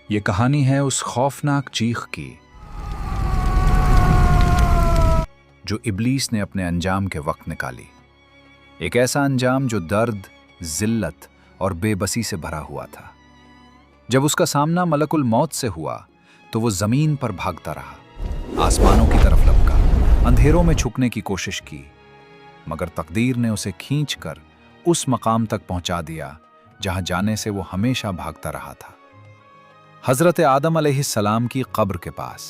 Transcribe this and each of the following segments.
یہ کہانی ہے اس خوفناک چیخ کی جو ابلیس نے اپنے انجام کے وقت نکالی۔ ایک ایسا انجام جو درد، ذلت اور بے بسی سے بھرا ہوا تھا۔ جب اس کا سامنا ملک الموت سے ہوا تو وہ زمین پر بھاگتا رہا، آسمانوں کی طرف لپکا، اندھیروں میں چھپنے کی کوشش کی، مگر تقدیر نے اسے کھینچ کر اس مقام تک پہنچا دیا جہاں جانے سے وہ ہمیشہ بھاگتا رہا تھا۔ حضرت آدم علیہ السلام کی قبر کے پاس،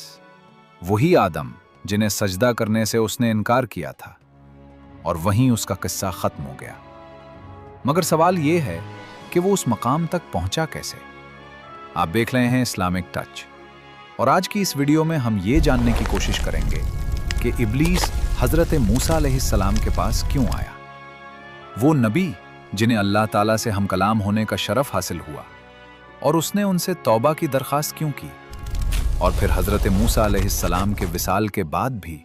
وہی آدم جنہیں سجدہ کرنے سے اس نے انکار کیا تھا، اور وہیں اس کا قصہ ختم ہو گیا۔ مگر سوال یہ ہے کہ وہ اس مقام تک پہنچا کیسے؟ آپ دیکھ رہے ہیں اسلامک ٹچ، اور آج کی اس ویڈیو میں ہم یہ جاننے کی کوشش کریں گے کہ ابلیس حضرت موسیٰ علیہ السلام کے پاس کیوں آیا؟ وہ نبی جنہیں اللہ تعالیٰ سے ہم کلام ہونے کا شرف حاصل ہوا، اور اس نے ان سے توبہ کی درخواست کیوں کی؟ اور پھر حضرت موسیٰ علیہ السلام کے وصال کے بعد بھی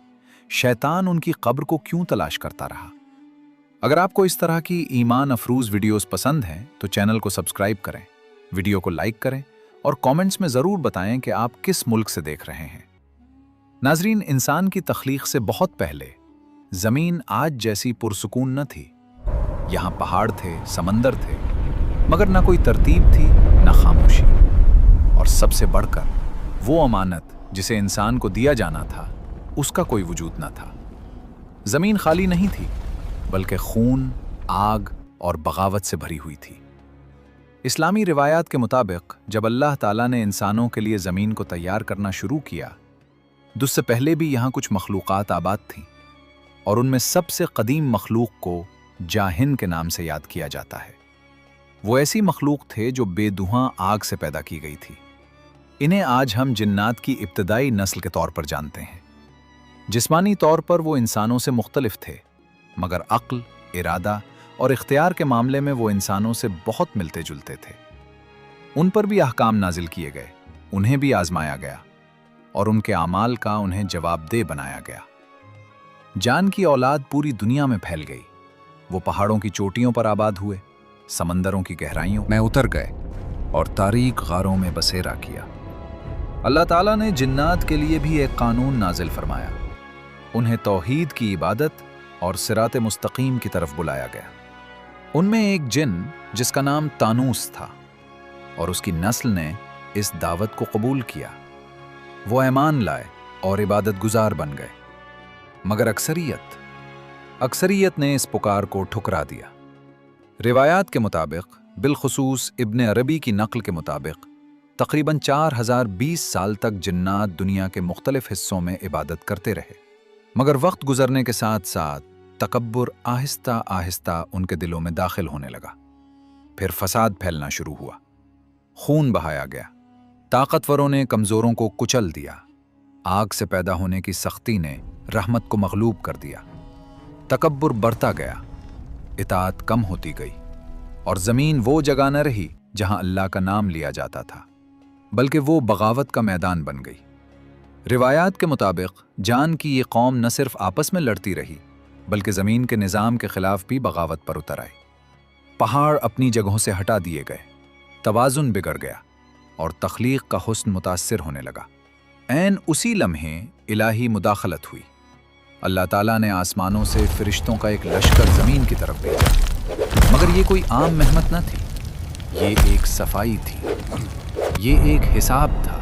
شیطان ان کی قبر کو کیوں تلاش کرتا رہا؟ اگر آپ کو اس طرح کی ایمان افروز ویڈیوز پسند ہیں تو چینل کو سبسکرائب کریں، ویڈیو کو لائک کریں، اور کامنٹس میں ضرور بتائیں کہ آپ کس ملک سے دیکھ رہے ہیں۔ ناظرین، انسان کی تخلیق سے بہت پہلے زمین آج جیسی پرسکون نہ تھی۔ یہاں پہاڑ تھے، سمندر تھے، مگر نہ کوئی ترتیب تھی، نہ خاموشی، اور سب سے بڑھ کر وہ امانت جسے انسان کو دیا جانا تھا، اس کا کوئی وجود نہ تھا۔ زمین خالی نہیں تھی، بلکہ خون، آگ اور بغاوت سے بھری ہوئی تھی۔ اسلامی روایات کے مطابق جب اللہ تعالیٰ نے انسانوں کے لیے زمین کو تیار کرنا شروع کیا، اس سے پہلے بھی یہاں کچھ مخلوقات آباد تھیں، اور ان میں سب سے قدیم مخلوق کو جاہن کے نام سے یاد کیا جاتا ہے۔ وہ ایسی مخلوق تھے جو بے دھواں آگ سے پیدا کی گئی تھی۔ انہیں آج ہم جنات کی ابتدائی نسل کے طور پر جانتے ہیں۔ جسمانی طور پر وہ انسانوں سے مختلف تھے، مگر عقل، ارادہ اور اختیار کے معاملے میں وہ انسانوں سے بہت ملتے جلتے تھے۔ ان پر بھی احکام نازل کیے گئے، انہیں بھی آزمایا گیا، اور ان کے اعمال کا انہیں جواب دہ بنایا گیا۔ جان کی اولاد پوری دنیا میں پھیل گئی۔ وہ پہاڑوں کی چوٹیوں پر آباد ہوئے، سمندروں کی گہرائیوں میں اتر گئے، اور تاریک غاروں میں بسیرا کیا۔ اللہ تعالیٰ نے جنات کے لیے بھی ایک قانون نازل فرمایا۔ انہیں توحید کی عبادت اور صراط مستقیم کی طرف بلایا گیا۔ ان میں ایک جن جس کا نام تانوس تھا، اور اس کی نسل نے اس دعوت کو قبول کیا۔ وہ ایمان لائے اور عبادت گزار بن گئے، مگر اکثریت نے اس پکار کو ٹھکرا دیا۔ روایات کے مطابق، بالخصوص ابن عربی کی نقل کے مطابق، تقریباً 4020 سال تک جنات دنیا کے مختلف حصوں میں عبادت کرتے رہے، مگر وقت گزرنے کے ساتھ ساتھ تکبر آہستہ آہستہ ان کے دلوں میں داخل ہونے لگا۔ پھر فساد پھیلنا شروع ہوا، خون بہایا گیا، طاقتوروں نے کمزوروں کو کچل دیا، آگ سے پیدا ہونے کی سختی نے رحمت کو مغلوب کر دیا، تکبر بڑھتا گیا، اطاعت کم ہوتی گئی، اور زمین وہ جگہ نہ رہی جہاں اللہ کا نام لیا جاتا تھا، بلکہ وہ بغاوت کا میدان بن گئی۔ روایات کے مطابق جان کی یہ قوم نہ صرف آپس میں لڑتی رہی، بلکہ زمین کے نظام کے خلاف بھی بغاوت پر اتر آئی۔ پہاڑ اپنی جگہوں سے ہٹا دیے گئے، توازن بگڑ گیا، اور تخلیق کا حسن متاثر ہونے لگا۔ عین اسی لمحے الہی مداخلت ہوئی۔ اللہ تعالیٰ نے آسمانوں سے فرشتوں کا ایک لشکر زمین کی طرف بھیجا، مگر یہ کوئی عام مہمت نہ تھی، یہ ایک صفائی تھی، یہ ایک حساب تھا،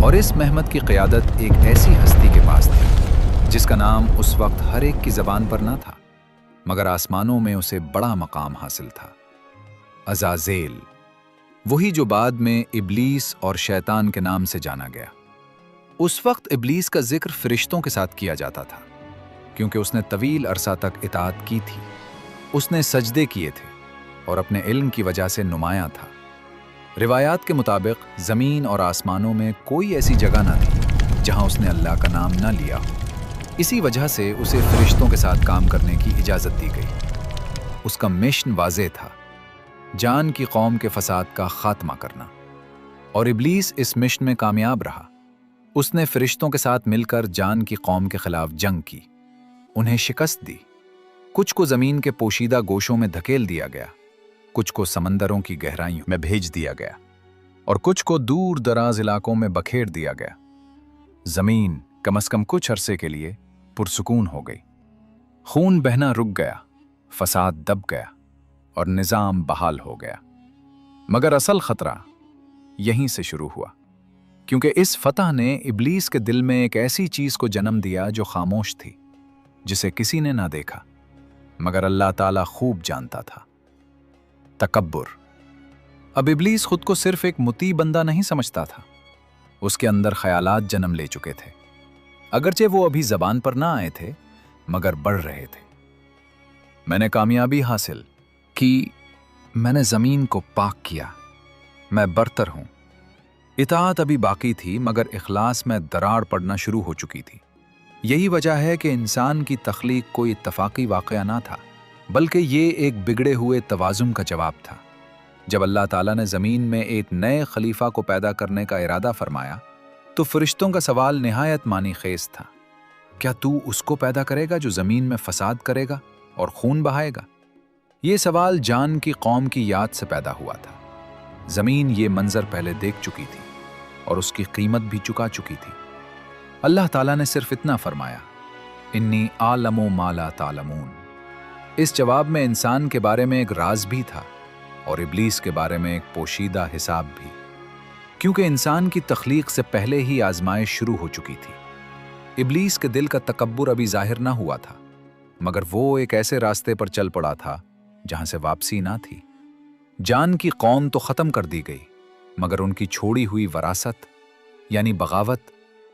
اور اس مہمت کی قیادت ایک ایسی ہستی کے پاس تھی جس کا نام اس وقت ہر ایک کی زبان پر نہ تھا، مگر آسمانوں میں اسے بڑا مقام حاصل تھا۔ عزازیل، وہی جو بعد میں ابلیس اور شیطان کے نام سے جانا گیا۔ اس وقت ابلیس کا ذکر فرشتوں کے ساتھ کیا جاتا تھا، کیونکہ اس نے طویل عرصہ تک اطاعت کی تھی، اس نے سجدے کیے تھے، اور اپنے علم کی وجہ سے نمایاں تھا۔ روایات کے مطابق زمین اور آسمانوں میں کوئی ایسی جگہ نہ تھی جہاں اس نے اللہ کا نام نہ لیا ہو۔ اسی وجہ سے اسے فرشتوں کے ساتھ کام کرنے کی اجازت دی گئی۔ اس کا مشن واضح تھا، جان کی قوم کے فساد کا خاتمہ کرنا، اور ابلیس اس مشن میں کامیاب رہا۔ اس نے فرشتوں کے ساتھ مل کر جان کی قوم کے خلاف جنگ کی، انہیں شکست دی۔ کچھ کو زمین کے پوشیدہ گوشوں میں دھکیل دیا گیا، کچھ کو سمندروں کی گہرائیوں میں بھیج دیا گیا، और कुछ को दूर दराज इलाकों में बखेर दिया गया। जमीन कम से कम कुछ अरसे के लिए पुरसुकून हो गई। खून बहना रुक गया, फसाद दब गया और निजाम बहाल हो गया। मगर असल खतरा यहीं से शुरू हुआ, क्योंकि इस फतह ने इब्लीस के दिल में एक ऐसी चीज को जन्म दिया जो खामोश थी, जिसे किसी ने ना देखा मगर अल्लाह ताला खूब जानता था। तकब्बुर। अब इब्लीस खुद को सिर्फ एक मुती बंदा नहीं समझता था, उसके अंदर ख्यालात जन्म ले चुके थे। अगरचे वो अभी जबान पर ना आए थे मगर बढ़ रहे थे। मैंने कामयाबी हासिल की, मैंने जमीन को पाक किया, मैं बरतर हूं। इताअत अभी बाकी थी मगर इखलास में दरार पड़ना शुरू हो चुकी थी। यही वजह है कि इंसान की तख्लीक कोई इत्तफाकी वाक़या ना था, बल्कि ये एक बिगड़े हुए तवाज़ुन का जवाब था। जब अल्लाह ताला ने ज़मीन में एक नए खलीफा को पैदा करने का इरादा फरमाया तो फरिश्तों का सवाल निहायत मानी खेज था। क्या तू उसको पैदा करेगा जो ज़मीन में फसाद करेगा और खून बहाएगा? ये सवाल जान की कौम की याद से पैदा हुआ था। ज़मीन ये मंजर पहले देख चुकी थी और उसकी कीमत भी चुका चुकी थी। अल्लाह ताला ने सिर्फ इतना फरमाया, इन्नी आलमु मा ला तालमून। इस जवाब में इंसान के बारे में एक राज भी था और इब्लीस के बारे में एक पोशीदा हिसाब भी, क्योंकि इंसान की तख्लीक से पहले ही आजमाइश शुरू हो चुकी थी। इब्लीस के दिल का तकब्बुर अभी जाहिर ना हुआ था, मगर वो एक ऐसे रास्ते पर चल पड़ा था जहां से वापसी ना थी। जान की कौम तो खत्म कर दी गई, मगर उनकी छोड़ी हुई वरासत यानी बगावत,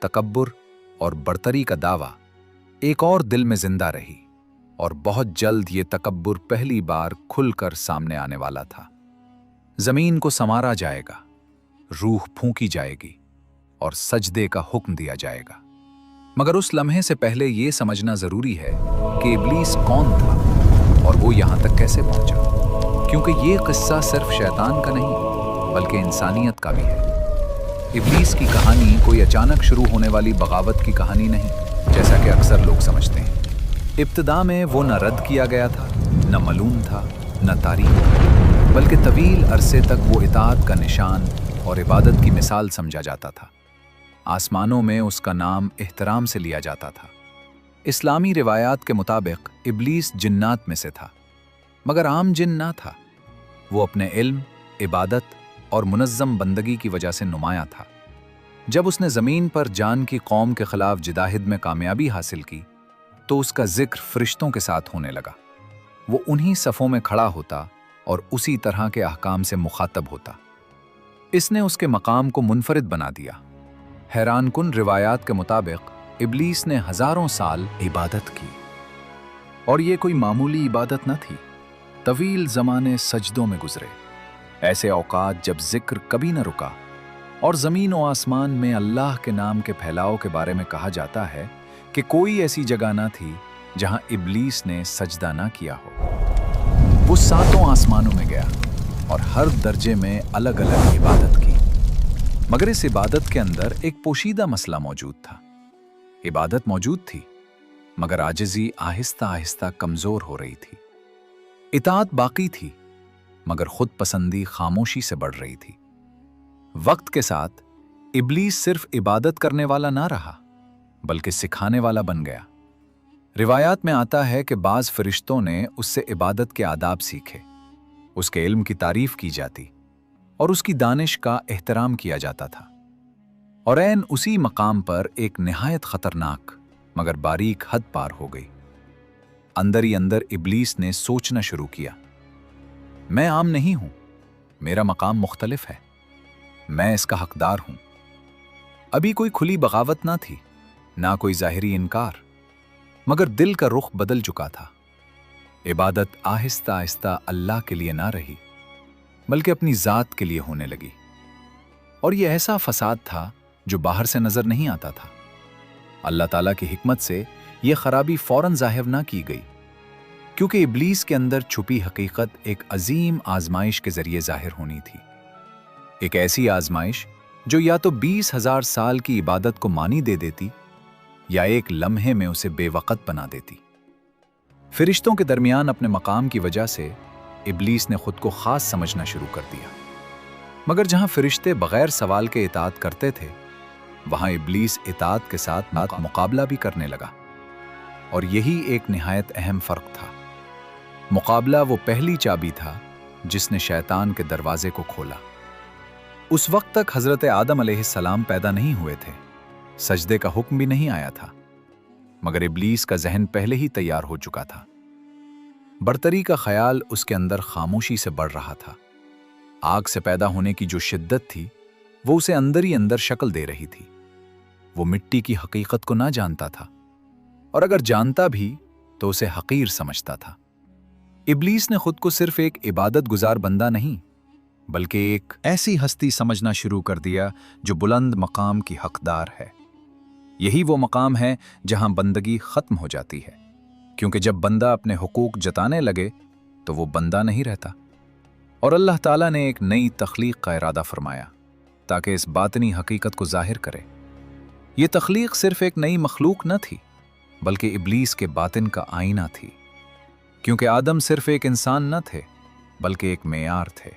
तकब्बुर और बरतरी का दावा एक और दिल में जिंदा रही, और बहुत जल्द ये तकब्बुर पहली बार खुलकर सामने आने वाला था। जमीन को संवारा जाएगा, रूह फूंकी जाएगी और सजदे का हुक्म दिया जाएगा। मगर उस लम्हे से पहले ये समझना जरूरी है कि इब्लीस कौन था और वो यहां तक कैसे पहुंचा, क्योंकि ये किस्सा सिर्फ शैतान का नहीं बल्कि इंसानियत का भी है। इब्लीस की कहानी कोई अचानक शुरू होने वाली बगावत की कहानी नहीं, जैसा कि अक्सर लोग समझते हैं। इब्तिदा में वो न रद्द किया गया था, न मलूम था, न तारीफ, बल्कि तवील अरसे तक वो इताअत का निशान और इबादत की मिसाल समझा जाता था। आसमानों में उसका नाम एहतराम से लिया जाता था। इस्लामी रिवायात के मुताबिक इब्लीस जिन्नात में से था, मगर आम जिन ना था। वो अपने इल्म, इबादत और मुनज़्ज़म बंदगी की वजह से नुमाया था। जब उसने ज़मीन पर जान की कौम के खिलाफ जिदाहिद में कामयाबी हासिल की तो उसका जिक्र फरिश्तों के साथ होने लगा। वो उन्हीं सफ़ों में खड़ा होता और उसी तरह के अहकाम से मुखातब होता। इसने उसके मकाम को मुनफरिद बना दिया। हैरानकुन रिवायात के मुताबिक इब्लीस ने हज़ारों साल इबादत की, और ये कोई मामूली इबादत न थी। तवील ज़माने सजदों में गुजरे, ऐसे औकात जब जिक्र कभी न रुका, और ज़मीन व आसमान में अल्लाह के नाम के फैलाव के बारे में कहा जाता है कि कोई ऐसी जगह ना थी जहां इब्लीस ने सजदा ना किया हो। वो सातों आसमानों में गया और हर दर्जे में अलग अलग इबादत की, मगर इस इबादत के अंदर एक पोशीदा मसला मौजूद था। इबादत मौजूद थी, मगर आजिज़ी आहिस्ता आहिस्ता कमज़ोर हो रही थी। इताअत बाकी थी, मगर खुद पसंदी खामोशी से बढ़ रही थी। वक्त के साथ इब्लीस सिर्फ इबादत करने वाला ना रहा, बल्कि सिखाने वाला बन गया। रिवायात में आता है कि बाज़ फरिश्तों ने उससे इबादत के आदाब सीखे, उसके इल्म की तारीफ की जाती और उसकी दानिश का एहतराम किया जाता था। और ऐन उसी मकाम पर एक निहायत खतरनाक मगर बारीक हद पार हो गई। अंदर ही अंदर इब्लीस ने सोचना शुरू किया, मैं आम नहीं हूं, मेरा मकाम मुख्तलिफ है, मैं इसका हकदार हूं। अभी कोई खुली बगावत ना थी, ना कोई ज़ाहिरी इनकार, मगर दिल का रुख बदल चुका था। इबादत आहिस्ता आहिस्ता अल्लाह के लिए ना रही, बल्कि अपनी ज़ात के लिए होने लगी। और यह ऐसा फसाद था जो बाहर से नजर नहीं आता था। अल्लाह ताला की हिकमत से यह खराबी फौरन ज़ाहिर ना की गई, क्योंकि इब्लीस के अंदर छुपी हकीकत एक अजीम आजमाइश के जरिए जाहिर होनी थी। एक ऐसी आजमाइश जो या तो 20,000 साल की इबादत को मानी दे देती या एक लम्हे में उसे बेवकत बना देती। फरिश्तों के दरमियान अपने मकाम की वजह से इब्लीस ने खुद को खास समझना शुरू कर दिया। मगर जहां फरिश्ते बगैर सवाल के इताअत करते थे, वहां इब्लीस इताअत के साथ मुकाबला भी करने लगा। और यही एक निहायत अहम फर्क था। मुकाबला वो पहली चाबी था जिसने शैतान के दरवाजे को खोला। उस वक्त तक हजरत आदम अलैहिस्सलाम पैदा नहीं हुए थे, सजदे का हुक्म भी नहीं आया था, मगर इब्लीस का जहन पहले ही तैयार हो चुका था। बरतरी का ख्याल उसके अंदर खामोशी से बढ़ रहा था। आग से पैदा होने की जो शिद्दत थी, वो उसे अंदर ही अंदर शक्ल दे रही थी। वो मिट्टी की हकीकत को ना जानता था, और अगर जानता भी तो उसे हकीर समझता था। इब्लीस ने खुद को सिर्फ एक इबादत गुजार बंदा नहीं, बल्कि एक ऐसी हस्ती समझना शुरू कर दिया जो बुलंद मकाम की हकदार है। यही वो मकाम है जहां बंदगी खत्म हो जाती है, क्योंकि जब बंदा अपने हुकूक जताने लगे तो वो बंदा नहीं रहता। और अल्लाह ताला ने एक नई तख्लीक का इरादा फरमाया ताकि इस बातनी हकीकत को जाहिर करे। ये तख्लीक सिर्फ एक नई मखलूक न थी, बल्कि इब्लीस के बातिन का आईना थी। क्योंकि आदम सिर्फ एक इंसान न थे, बल्कि एक मेयार थे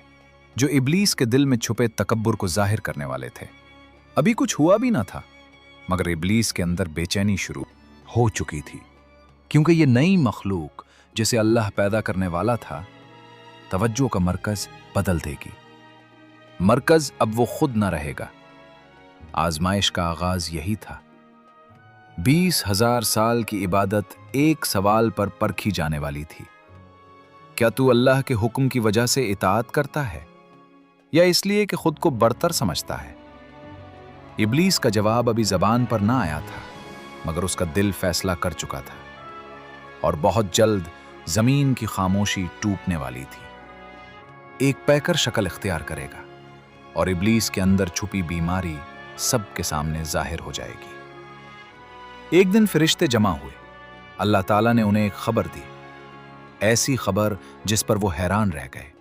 जो इब्लीस के दिल में छुपे तकब्बुर को जाहिर करने वाले थे। अभी कुछ हुआ भी ना था, मगर इब्लीस के अंदर बेचैनी शुरू हो चुकी थी, क्योंकि ये नई मखलूक जिसे अल्लाह पैदा करने वाला था, तवज्जो का मरकज बदल देगी। मरकज अब वो खुद न रहेगा। आजमाइश का आगाज यही था। 20,000 साल की इबादत एक सवाल पर परखी जाने वाली थी। क्या तू अल्लाह के हुक्म की वजह से इताअत करता है या इसलिए कि खुद को बरतर समझता है? इब्लीस का जवाब अभी जबान पर ना आया था, मगर उसका दिल फैसला कर चुका था, और बहुत जल्द जमीन की खामोशी टूटने वाली थी। एक पैकर शक्ल इख्तियार करेगा और इब्लीस के अंदर छुपी बीमारी सबके सामने जाहिर हो जाएगी। एक दिन फरिश्ते जमा हुए। अल्लाह ताला ने उन्हें एक खबर दी, ऐसी खबर जिस पर वो हैरान रह गए।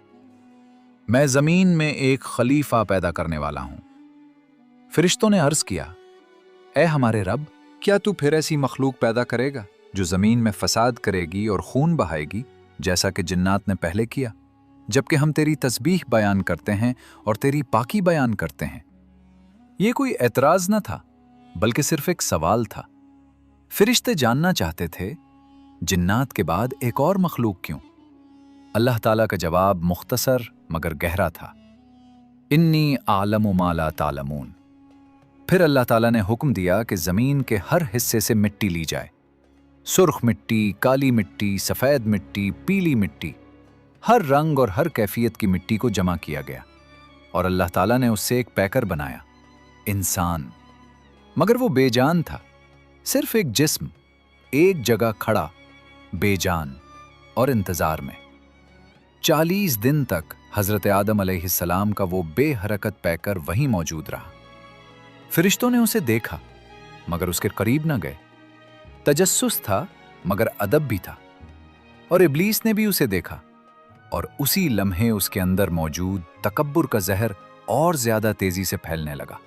मैं जमीन में एक खलीफा पैदा करने वाला हूं। फरिश्तों ने अर्ज किया, ए हमारे रब, क्या तू फिर ऐसी मखलूक पैदा करेगा जो जमीन में फसाद करेगी और खून बहाएगी, जैसा कि जिन्नात ने पहले किया, जबकि हम तेरी तस्बीह बयान करते हैं और तेरी पाकी बयान करते हैं? यह कोई एतराज न था, बल्कि सिर्फ एक सवाल था। फरिश्ते जानना चाहते थे, जिन्नात के बाद एक और मखलूक क्यों? अल्लाह ताला का जवाब मुख्तसर मगर गहरा था, इन्नी आलमु मा ला तालमून। फिर अल्लाह ताला ने हुक्म दिया कि जमीन के हर हिस्से से मिट्टी ली जाए। सुर्ख मिट्टी, काली मिट्टी, सफेद मिट्टी, पीली मिट्टी, हर रंग और हर कैफियत की मिट्टी को जमा किया गया, और अल्लाह ताला ने उससे एक पैकर बनाया, इंसान। मगर वो बेजान था, सिर्फ एक जिस्म, एक जगह खड़ा, बेजान और इंतजार में। 40 दिन तक हजरत आदम अलैहिस्सलाम का वो बेहरकत पैकर वहीं मौजूद रहा। फरिश्तों ने उसे देखा, मगर उसके करीब न गए। तजस्सुस था, मगर अदब भी था। और इब्लीस ने भी उसे देखा, और उसी लम्हे उसके अंदर मौजूद तकब्बुर का जहर और ज्यादा तेजी से फैलने लगा।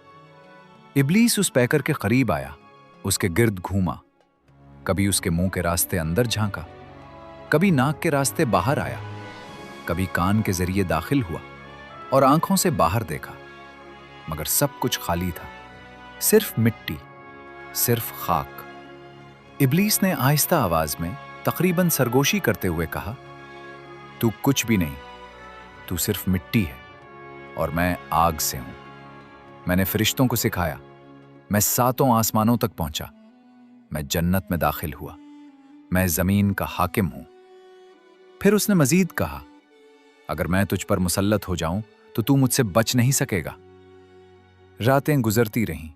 इब्लीस उस पैकर के करीब आया, उसके गिर्द घूमा, कभी उसके मुंह के रास्ते अंदर झांका, कभी नाक के रास्ते बाहर आया, कभी कान के जरिए दाखिल हुआ और आंखों से बाहर देखा, मगर सब कुछ खाली था, सिर्फ मिट्टी, सिर्फ खाक। इब्लीस ने आहिस्ता आवाज में तकरीबन सरगोशी करते हुए कहा, तू कुछ भी नहीं, तू सिर्फ मिट्टी है और मैं आग से हूं। मैंने फरिश्तों को सिखाया, मैं 7 आसमानों तक पहुंचा, मैं जन्नत में दाखिल हुआ, मैं जमीन का हाकिम हूं। फिर उसने मजीद कहा, अगर मैं तुझ पर मुसल्लत हो जाऊं तो तू मुझसे बच नहीं सकेगा। रातें गुजरती रहीं।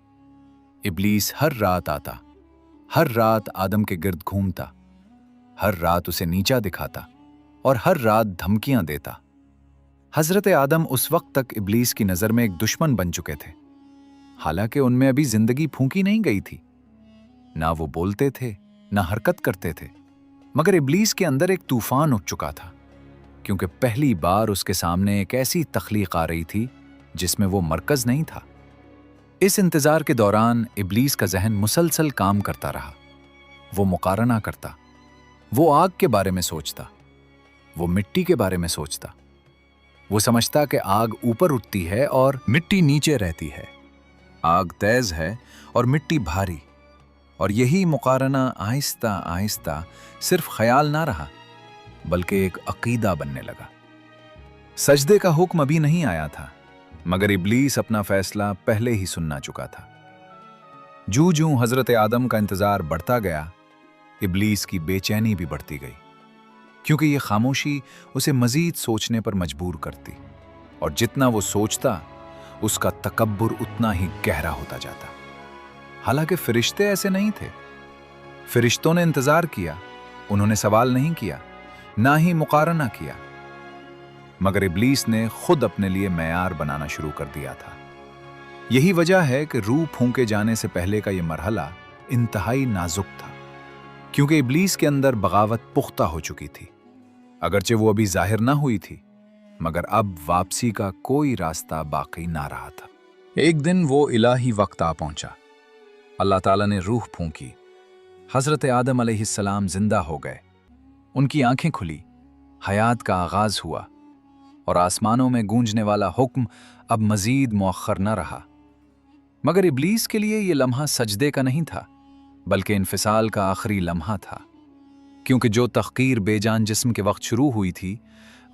इब्लीस हर रात आता, हर रात आदम के गिर्द घूमता, हर रात उसे नीचा दिखाता और हर रात धमकियां देता। हजरत आदम उस वक्त तक इब्लीस की नजर में एक दुश्मन बन चुके थे, हालांकि उनमें अभी जिंदगी फूंकी नहीं गई थी। ना वो बोलते थे, ना हरकत करते थे, मगर इब्लीस के अंदर एक तूफान उठ चुका था, क्योंकि पहली बार उसके सामने एक ऐसी तख्लीक आ रही थी जिसमें वो मरकज नहीं था। इस इंतजार के दौरान इब्लीस का जहन मुसलसल काम करता रहा। वो मुकारना करता, वो आग के बारे में सोचता, वो मिट्टी के बारे में सोचता, वो समझता कि आग ऊपर उठती है और मिट्टी नीचे रहती है, आग तेज है और मिट्टी भारी। और यही मुकारना आहिस्ता आहिस्ता सिर्फ ख्याल ना रहा बल्कि एक अकीदा बनने लगा। सजदे का हुक्म अभी नहीं आया था, मगर इब्लीस अपना फैसला पहले ही सुनना चुका था। जूं जूं हजरत आदम का इंतजार बढ़ता गया, इब्लीस की बेचैनी भी बढ़ती गई, क्योंकि ये खामोशी उसे मजीद सोचने पर मजबूर करती, और जितना वो सोचता उसका तकब्बुर उतना ही गहरा होता जाता। हालांकि फरिश्ते ऐसे नहीं थे। फरिश्तों ने इंतजार किया, उन्होंने सवाल नहीं किया, ना ही मुकारना किया, मगर इब्लीस ने खुद अपने लिए मेयार बनाना शुरू कर दिया था। यही वजह है कि रूह फूंके जाने से पहले का यह मरहला इंतहाई नाजुक था, क्योंकि इब्लीस के अंदर बगावत पुख्ता हो चुकी थी। अगरचे वो अभी जाहिर ना हुई थी, मगर अब वापसी का कोई रास्ता बाकी ना रहा था। एक दिन वो इलाही वक्त आ पहुंचा। अल्लाह ताला ने रूह फूंकी, हजरत आदम अलैहिस्सलाम जिंदा हो गए, उनकी आंखें खुली, हयात का आगाज हुआ, और आसमानों में गूंजने वाला हुक्म अब मजीद मुअख्खर न रहा। मगर इब्लीस के लिए यह लम्हा सजदे का नहीं था, बल्कि इन्फिसाल का आखिरी लम्हा था, क्योंकि जो तहकीर बेजान जिस्म के वक्त शुरू हुई थी,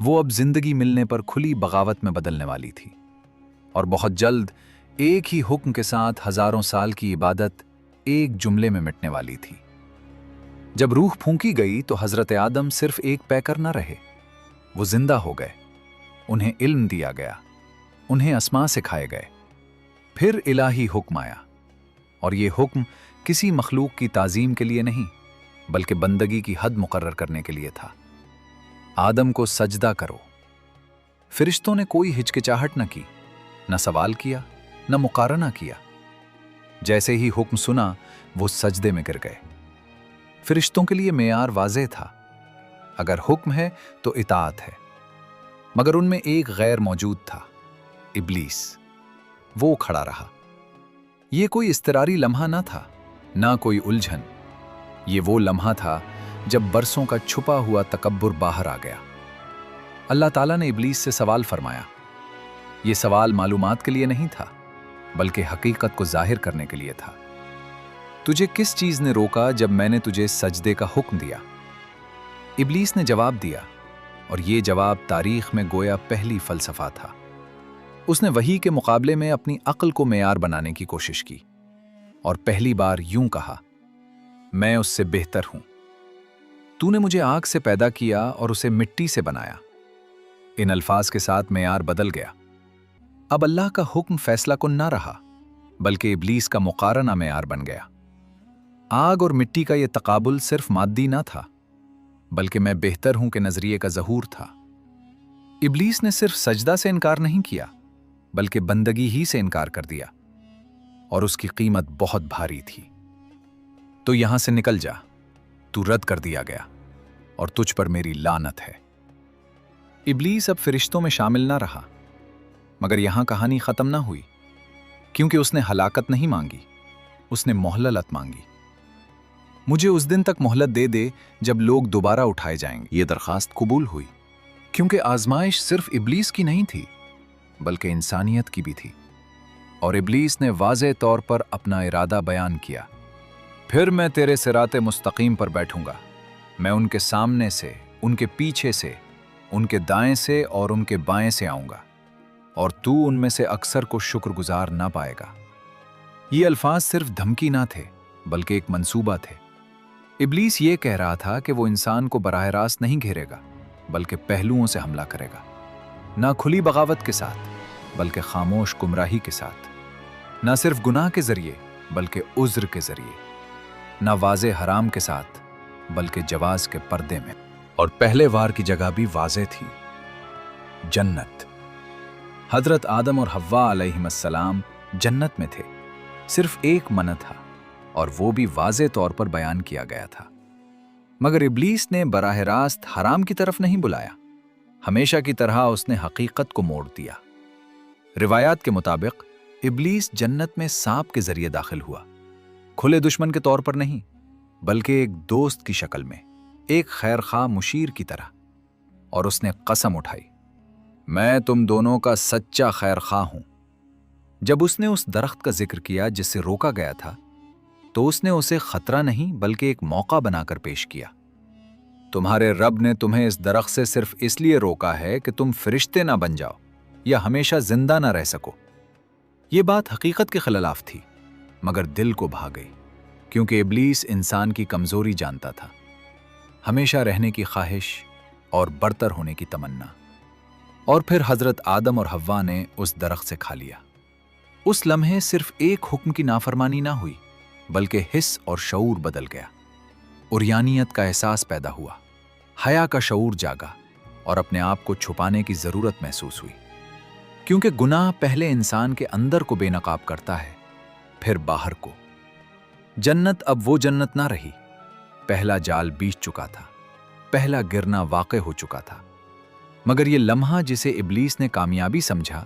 वो अब जिंदगी मिलने पर खुली बगावत में बदलने वाली थी। और बहुत जल्द एक ही हुक्म के साथ हजारों साल की इबादत एक जुमले में मिटने वाली थी। जब रूह फूंकी गई तो हजरत आदम सिर्फ एक पैकर न रहे, वो जिंदा हो गए। उन्हें इल्म दिया गया, उन्हें अस्मा सिखाए गए। फिर इलाही हुक्म आया, और ये हुक्म किसी मखलूक की ताजीम के लिए नहीं, बल्कि बंदगी की हद मुकर्रर करने के लिए था। आदम को सजदा करो। फिरिश्तों ने कोई हिचकिचाहट न की, न सवाल किया, न मुकारना किया। जैसे ही हुक्म सुना, वो सजदे में गिर गए। फिरिश्तों के लिए मेयार वाज़ेह था, अगर हुक्म है तो इताअत है। मगर उनमें एक गैर मौजूद था, इब्लीस। वो खड़ा रहा। ये कोई इस्तरारी लम्हा ना था, ना कोई उलझन। ये वो लम्हा था जब बरसों का छुपा हुआ तकब्बुर बाहर आ गया। अल्लाह ताला ने इब्लीस से सवाल फरमाया। ये सवाल मालूमात के लिए नहीं था, बल्कि हकीकत को जाहिर करने के लिए था। तुझे किस चीज ने रोका जब मैंने तुझे सजदे का हुक्म दिया? इब्लीस ने जवाब दिया, और ये जवाब तारीख में गोया पहली फलसफा था। उसने वही के मुकाबले में अपनी अक्ल को मेयार बनाने की कोशिश की, और पहली बार यूं कहा, मैं उससे बेहतर हूं। तूने मुझे आग से पैदा किया और उसे मिट्टी से बनाया। इन अल्फाज के साथ मेयार बदल गया। अब अल्लाह का हुक्म फैसला कुन ना रहा, बल्कि इब्लीस का मुकारना मेयार बन गया। आग और मिट्टी का यह तकाबुल सिर्फ माद्दी ना था, बल्कि मैं बेहतर हूं के नजरिए का ज़हूर था। इब्लीस ने सिर्फ सजदा से इनकार नहीं किया, बल्कि बंदगी ही से इनकार कर दिया, और उसकी कीमत बहुत भारी थी। तो यहां से निकल जा, तू रद्द कर दिया गया, और तुझ पर मेरी लानत है। इब्लीस अब फरिश्तों में शामिल ना रहा, मगर यहां कहानी खत्म ना हुई, क्योंकि उसने हलाकत नहीं मांगी, उसने मोहलत मांगी। मुझे उस दिन तक मोहलत दे दे जब लोग दोबारा उठाए जाएंगे। ये दरखास्त कबूल हुई, क्योंकि आजमाइश सिर्फ इब्लीस की नहीं थी, बल्कि इंसानियत की भी थी। और इब्लीस ने वाज़ेह तौर पर अपना इरादा बयान किया, फिर मैं तेरे सिराते मुस्तकीम पर बैठूंगा। मैं उनके सामने से, उनके पीछे से, उनके दाएं से और उनके बाएं से आऊंगा, और तू उनमें से अक्सर को शुक्रगुजार ना पाएगा। ये अल्फाज सिर्फ धमकी ना थे, बल्कि एक मंसूबा थे। इब्लीस ये कह रहा था कि वो इंसान को बराह रास्त नहीं घेरेगा, बल्कि पहलुओं से हमला करेगा। ना खुली बगावत के साथ, बल्कि खामोश गुमराही के साथ। ना सिर्फ गुनाह के जरिए, बल्कि उज्र के जरिए। ना वाज़े हराम के साथ, बल्कि जवाज के पर्दे में। और पहले वार की जगह भी वाज़े थी, जन्नत। हजरत आदम और हव्वा अलैहिस्सलाम जन्नत में थे। सिर्फ एक मन था, और वो भी वाज़े तौर पर बयान किया गया था। मगर इब्लीस ने बराह रास्त हराम की तरफ नहीं बुलाया। हमेशा की तरह उसने हकीकत को मोड़ दिया। रिवायात के मुताबिक इब्लीस जन्नत में सांप के जरिए दाखिल हुआ, खुले दुश्मन के तौर पर नहीं, बल्कि एक दोस्त की शक्ल में, एक खैरखा मुशीर की तरह। और उसने कसम उठाई, मैं तुम दोनों का सच्चा खैर खा हूं। जब उसने उस दरख्त का जिक्र किया जिससे रोका गया था, तो उसने उसे खतरा नहीं बल्कि एक मौका बनाकर पेश किया। तुम्हारे रब ने तुम्हें इस दरख्त से सिर्फ इसलिए रोका है कि तुम फरिश्ते ना बन जाओ या हमेशा जिंदा ना रह सको। ये बात हकीकत के खिलाफ थी, मगर दिल को भा गई, क्योंकि इब्लीस इंसान की कमजोरी जानता था, हमेशा रहने की ख्वाहिश और बरतर होने की तमन्ना। और फिर हजरत आदम और हव्वा ने उस दरख्त से खा लिया। उस लम्हे सिर्फ एक हुक्म की नाफरमानी ना हुई, बल्कि हिस्स और शऊर बदल गया। उरियानियत का एहसास पैदा हुआ, हया का शऊर जागा और अपने आप को छुपाने की जरूरत महसूस हुई, क्योंकि गुनाह पहले इंसान के अंदर को बेनकाब करता है, फिर बाहर को। जन्नत अब वो जन्नत ना रही। पहला जाल बीत चुका था, पहला गिरना वाक़ हो चुका था। मगर ये लम्हा जिसे इब्लीस ने कामयाबी समझा,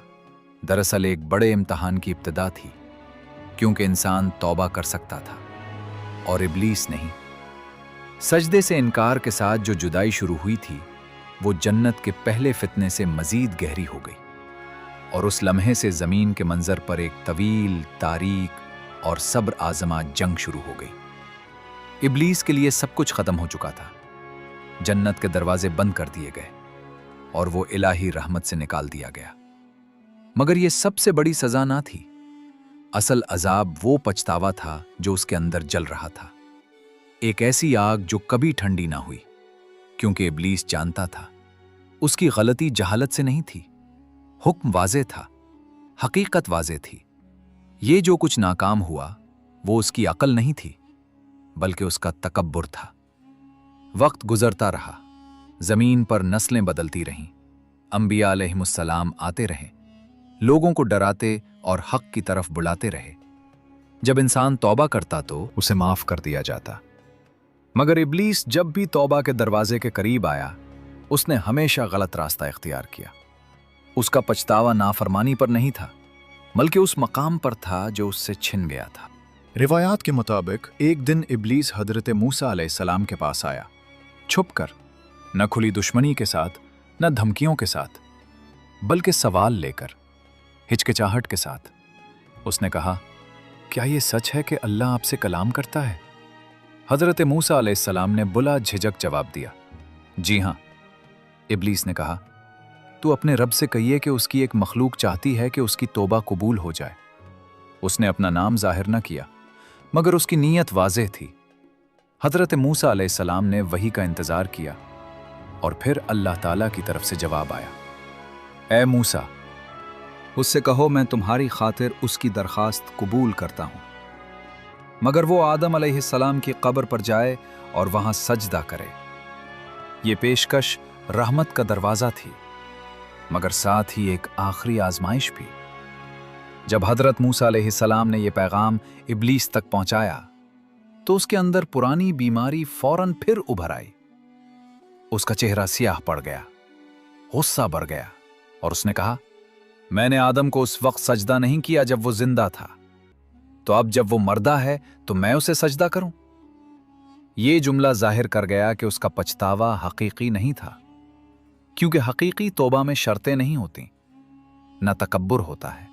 दरअसल एक बड़े इम्तिहान की इब्तिदा थी, क्योंकि इंसान तौबा कर सकता था और इब्लीस नहीं। सजदे से इनकार के साथ जो जुदाई शुरू हुई थी, वो जन्नत के पहले फितने से मजीद गहरी हो गई, और उस लम्हे से जमीन के मंजर पर एक तवील, तारीक और सब्र आजमा जंग शुरू हो गई। इब्लीस के लिए सब कुछ खत्म हो चुका था। जन्नत के दरवाजे बंद कर दिए गए और वो इलाही रहमत से निकाल दिया गया। मगर ये सबसे बड़ी सजा ना थी। असल अजाब वो पछतावा था जो उसके अंदर जल रहा था, एक ऐसी आग जो कभी ठंडी ना हुई, क्योंकि इब्लीस जानता था उसकी गलती जहालत से नहीं थी। हुक्म वाज़े था, हकीकत वाज़े थी। ये जो कुछ नाकाम हुआ वो उसकी अकल नहीं थी, बल्कि उसका तकब्बुर था। वक्त गुजरता रहा, जमीन पर नस्लें बदलती रहीं, अंबिया अलैहिमुस्सलाम आते रहे, लोगों को डराते और हक की तरफ बुलाते रहे। जब इंसान तौबा करता तो उसे माफ कर दिया जाता, मगर इब्लीस जब भी तौबा के दरवाजे के करीब आया, उसने हमेशा गलत रास्ता इख्तियार किया। उसका पछतावा नाफरमानी पर नहीं था, बल्कि उस मकाम पर था जो उससे छिन गया था। रिवायात के मुताबिक एक दिन इब्लीस हजरत मूसा अलैहिस्सलाम के पास आया, छुपकर, न खुली दुश्मनी के साथ, न धमकियों के साथ, बल्कि सवाल लेकर, हिचकिचाहट के साथ। उसने कहा, क्या ये सच है कि अल्लाह आपसे कलाम करता है? हजरत मूसा अलैहिस्सलाम ने बुला झिझक जवाब दिया, जी हां। इब्लीस ने कहा, तू अपने रब से कहिए कि उसकी एक मखलूक चाहती है कि उसकी तौबा कबूल हो जाए। उसने अपना नाम जाहिर न किया, मगर उसकी नीयत वाज़ेह थी। हजरत मूसा अलैहिस्सलाम ने वही का इंतजार किया, और फिर अल्लाह ताला की तरफ से जवाब आया, ए मूसा, उससे कहो मैं तुम्हारी खातिर उसकी दरखास्त कबूल करता हूं, मगर वो आदम अलैहिस्सलाम की कब्र पर जाए और वहां सजदा करे। ये पेशकश रहमत का दरवाज़ा थी, मगर साथ ही एक आखिरी आजमाइश भी। जब हजरत मूसा अलैहिस्सलाम ने यह पैगाम इब्लीस तक पहुंचाया, तो उसके अंदर पुरानी बीमारी फौरन फिर उभर आई। उसका चेहरा सियाह पड़ गया, गुस्सा बढ़ गया, और उसने कहा, मैंने आदम को उस वक्त सजदा नहीं किया जब वो जिंदा था, तो अब जब वो मर्दा है तो मैं उसे सजदा करूं? ये जुमला जाहिर कर गया कि उसका पछतावा हकीकी नहीं था, क्योंकि हकीकी तौबा में शर्तें नहीं होती, न तकब्बुर होता है।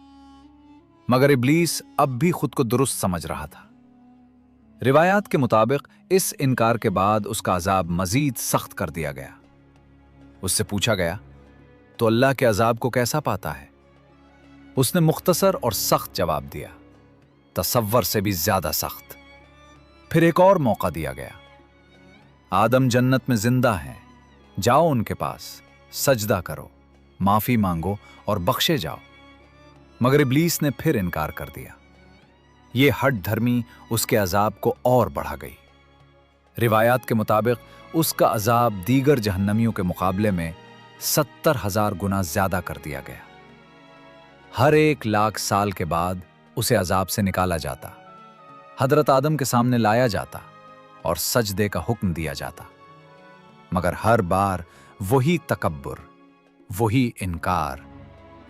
मगर इब्लीस अब भी खुद को दुरुस्त समझ रहा था। रिवायात के मुताबिक इस इनकार के बाद उसका अजाब मजीद सख्त कर दिया गया। उससे पूछा गया, तो अल्लाह के अजाब को कैसा पाता है? उसने मुख्तसर और सख्त जवाब दिया, तसव्वर से भी ज्यादा सख्त। फिर एक और मौका दिया गया, आदम जन्नत में जिंदा हैं, जाओ उनके पास, सजदा करो, माफी मांगो और बख्शे जाओ। मगर इब्लीस ने फिर इनकार कर दिया। ये हठ धर्मी उसके अजाब को और बढ़ा गई। रिवायात के मुताबिक उसका अजाब दीगर जहन्नमियों के मुकाबले में 70,000 गुना ज्यादा कर दिया गया। हर 1,00,000 साल के बाद उसे अजाब से निकाला जाता, हजरत आदम के सामने लाया जाता और सजदे का हुक्म दिया जाता, मगर हर बार वही तकब्बुर, वही इनकार,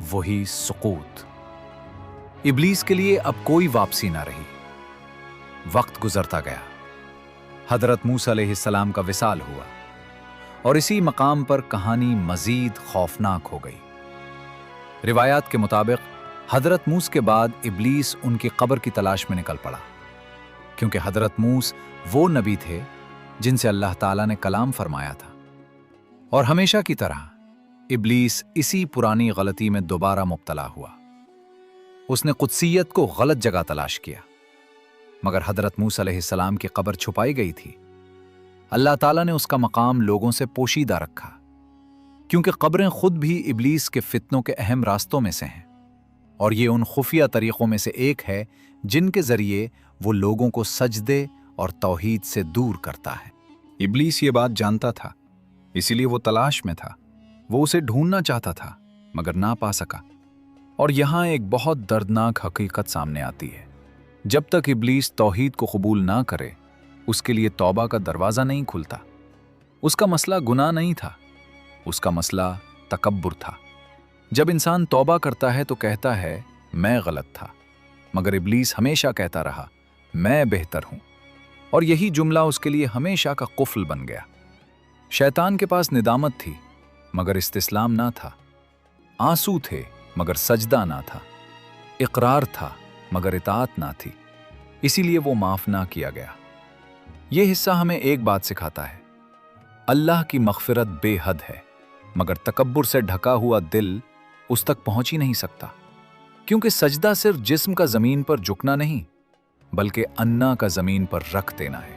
वही सुकूत। इब्लीस के लिए अब कोई वापसी ना रही। वक्त गुजरता गया, हजरत मूसा अलैहिस्सलाम का विसाल हुआ, और इसी मकाम पर कहानी मजीद खौफनाक हो गई। روایات کے مطابق حضرت موس کے بعد ابلیس ان کی قبر کی تلاش میں نکل پڑا، کیونکہ حضرت موس وہ نبی تھے جن سے اللہ تعالیٰ نے کلام فرمایا تھا، اور ہمیشہ کی طرح ابلیس اسی پرانی غلطی میں دوبارہ مبتلا ہوا۔ اس نے قدسیت کو غلط جگہ تلاش کیا، مگر حضرت موسیٰ علیہ السلام کی قبر چھپائی گئی تھی۔ اللہ تعالیٰ نے اس کا مقام لوگوں سے پوشیدہ رکھا، کیونکہ قبریں خود بھی ابلیس کے فتنوں کے اہم راستوں میں سے ہیں، اور یہ ان خفیہ طریقوں میں سے ایک ہے جن کے ذریعے وہ لوگوں کو سجدے اور توحید سے دور کرتا ہے۔ ابلیس یہ بات جانتا تھا، اسی لیے وہ تلاش میں تھا۔ وہ اسے ڈھونڈنا چاہتا تھا مگر نہ پا سکا۔ اور یہاں ایک بہت دردناک حقیقت سامنے آتی ہے۔ جب تک ابلیس توحید کو قبول نہ کرے، اس کے لیے توبہ کا دروازہ نہیں کھلتا۔ اس کا مسئلہ گناہ نہیں تھا، اس کا مسئلہ تکبر تھا۔ جب انسان توبہ کرتا ہے تو کہتا ہے میں غلط تھا، مگر ابلیس ہمیشہ کہتا رہا میں بہتر ہوں، اور یہی جملہ اس کے لیے ہمیشہ کا قفل بن گیا۔ شیطان کے پاس ندامت تھی مگر استسلام نہ تھا، آنسو تھے مگر سجدہ نہ تھا، اقرار تھا مگر اطاعت نہ تھی، اسی لیے وہ معاف نہ کیا گیا۔ یہ حصہ ہمیں ایک بات سکھاتا ہے، اللہ کی مغفرت بے حد ہے، مگر تکبر سے ڈھکا ہوا دل اس تک پہنچ ہی نہیں سکتا، کیونکہ سجدہ صرف جسم کا زمین پر جھکنا نہیں بلکہ انا کا زمین پر رکھ دینا ہے۔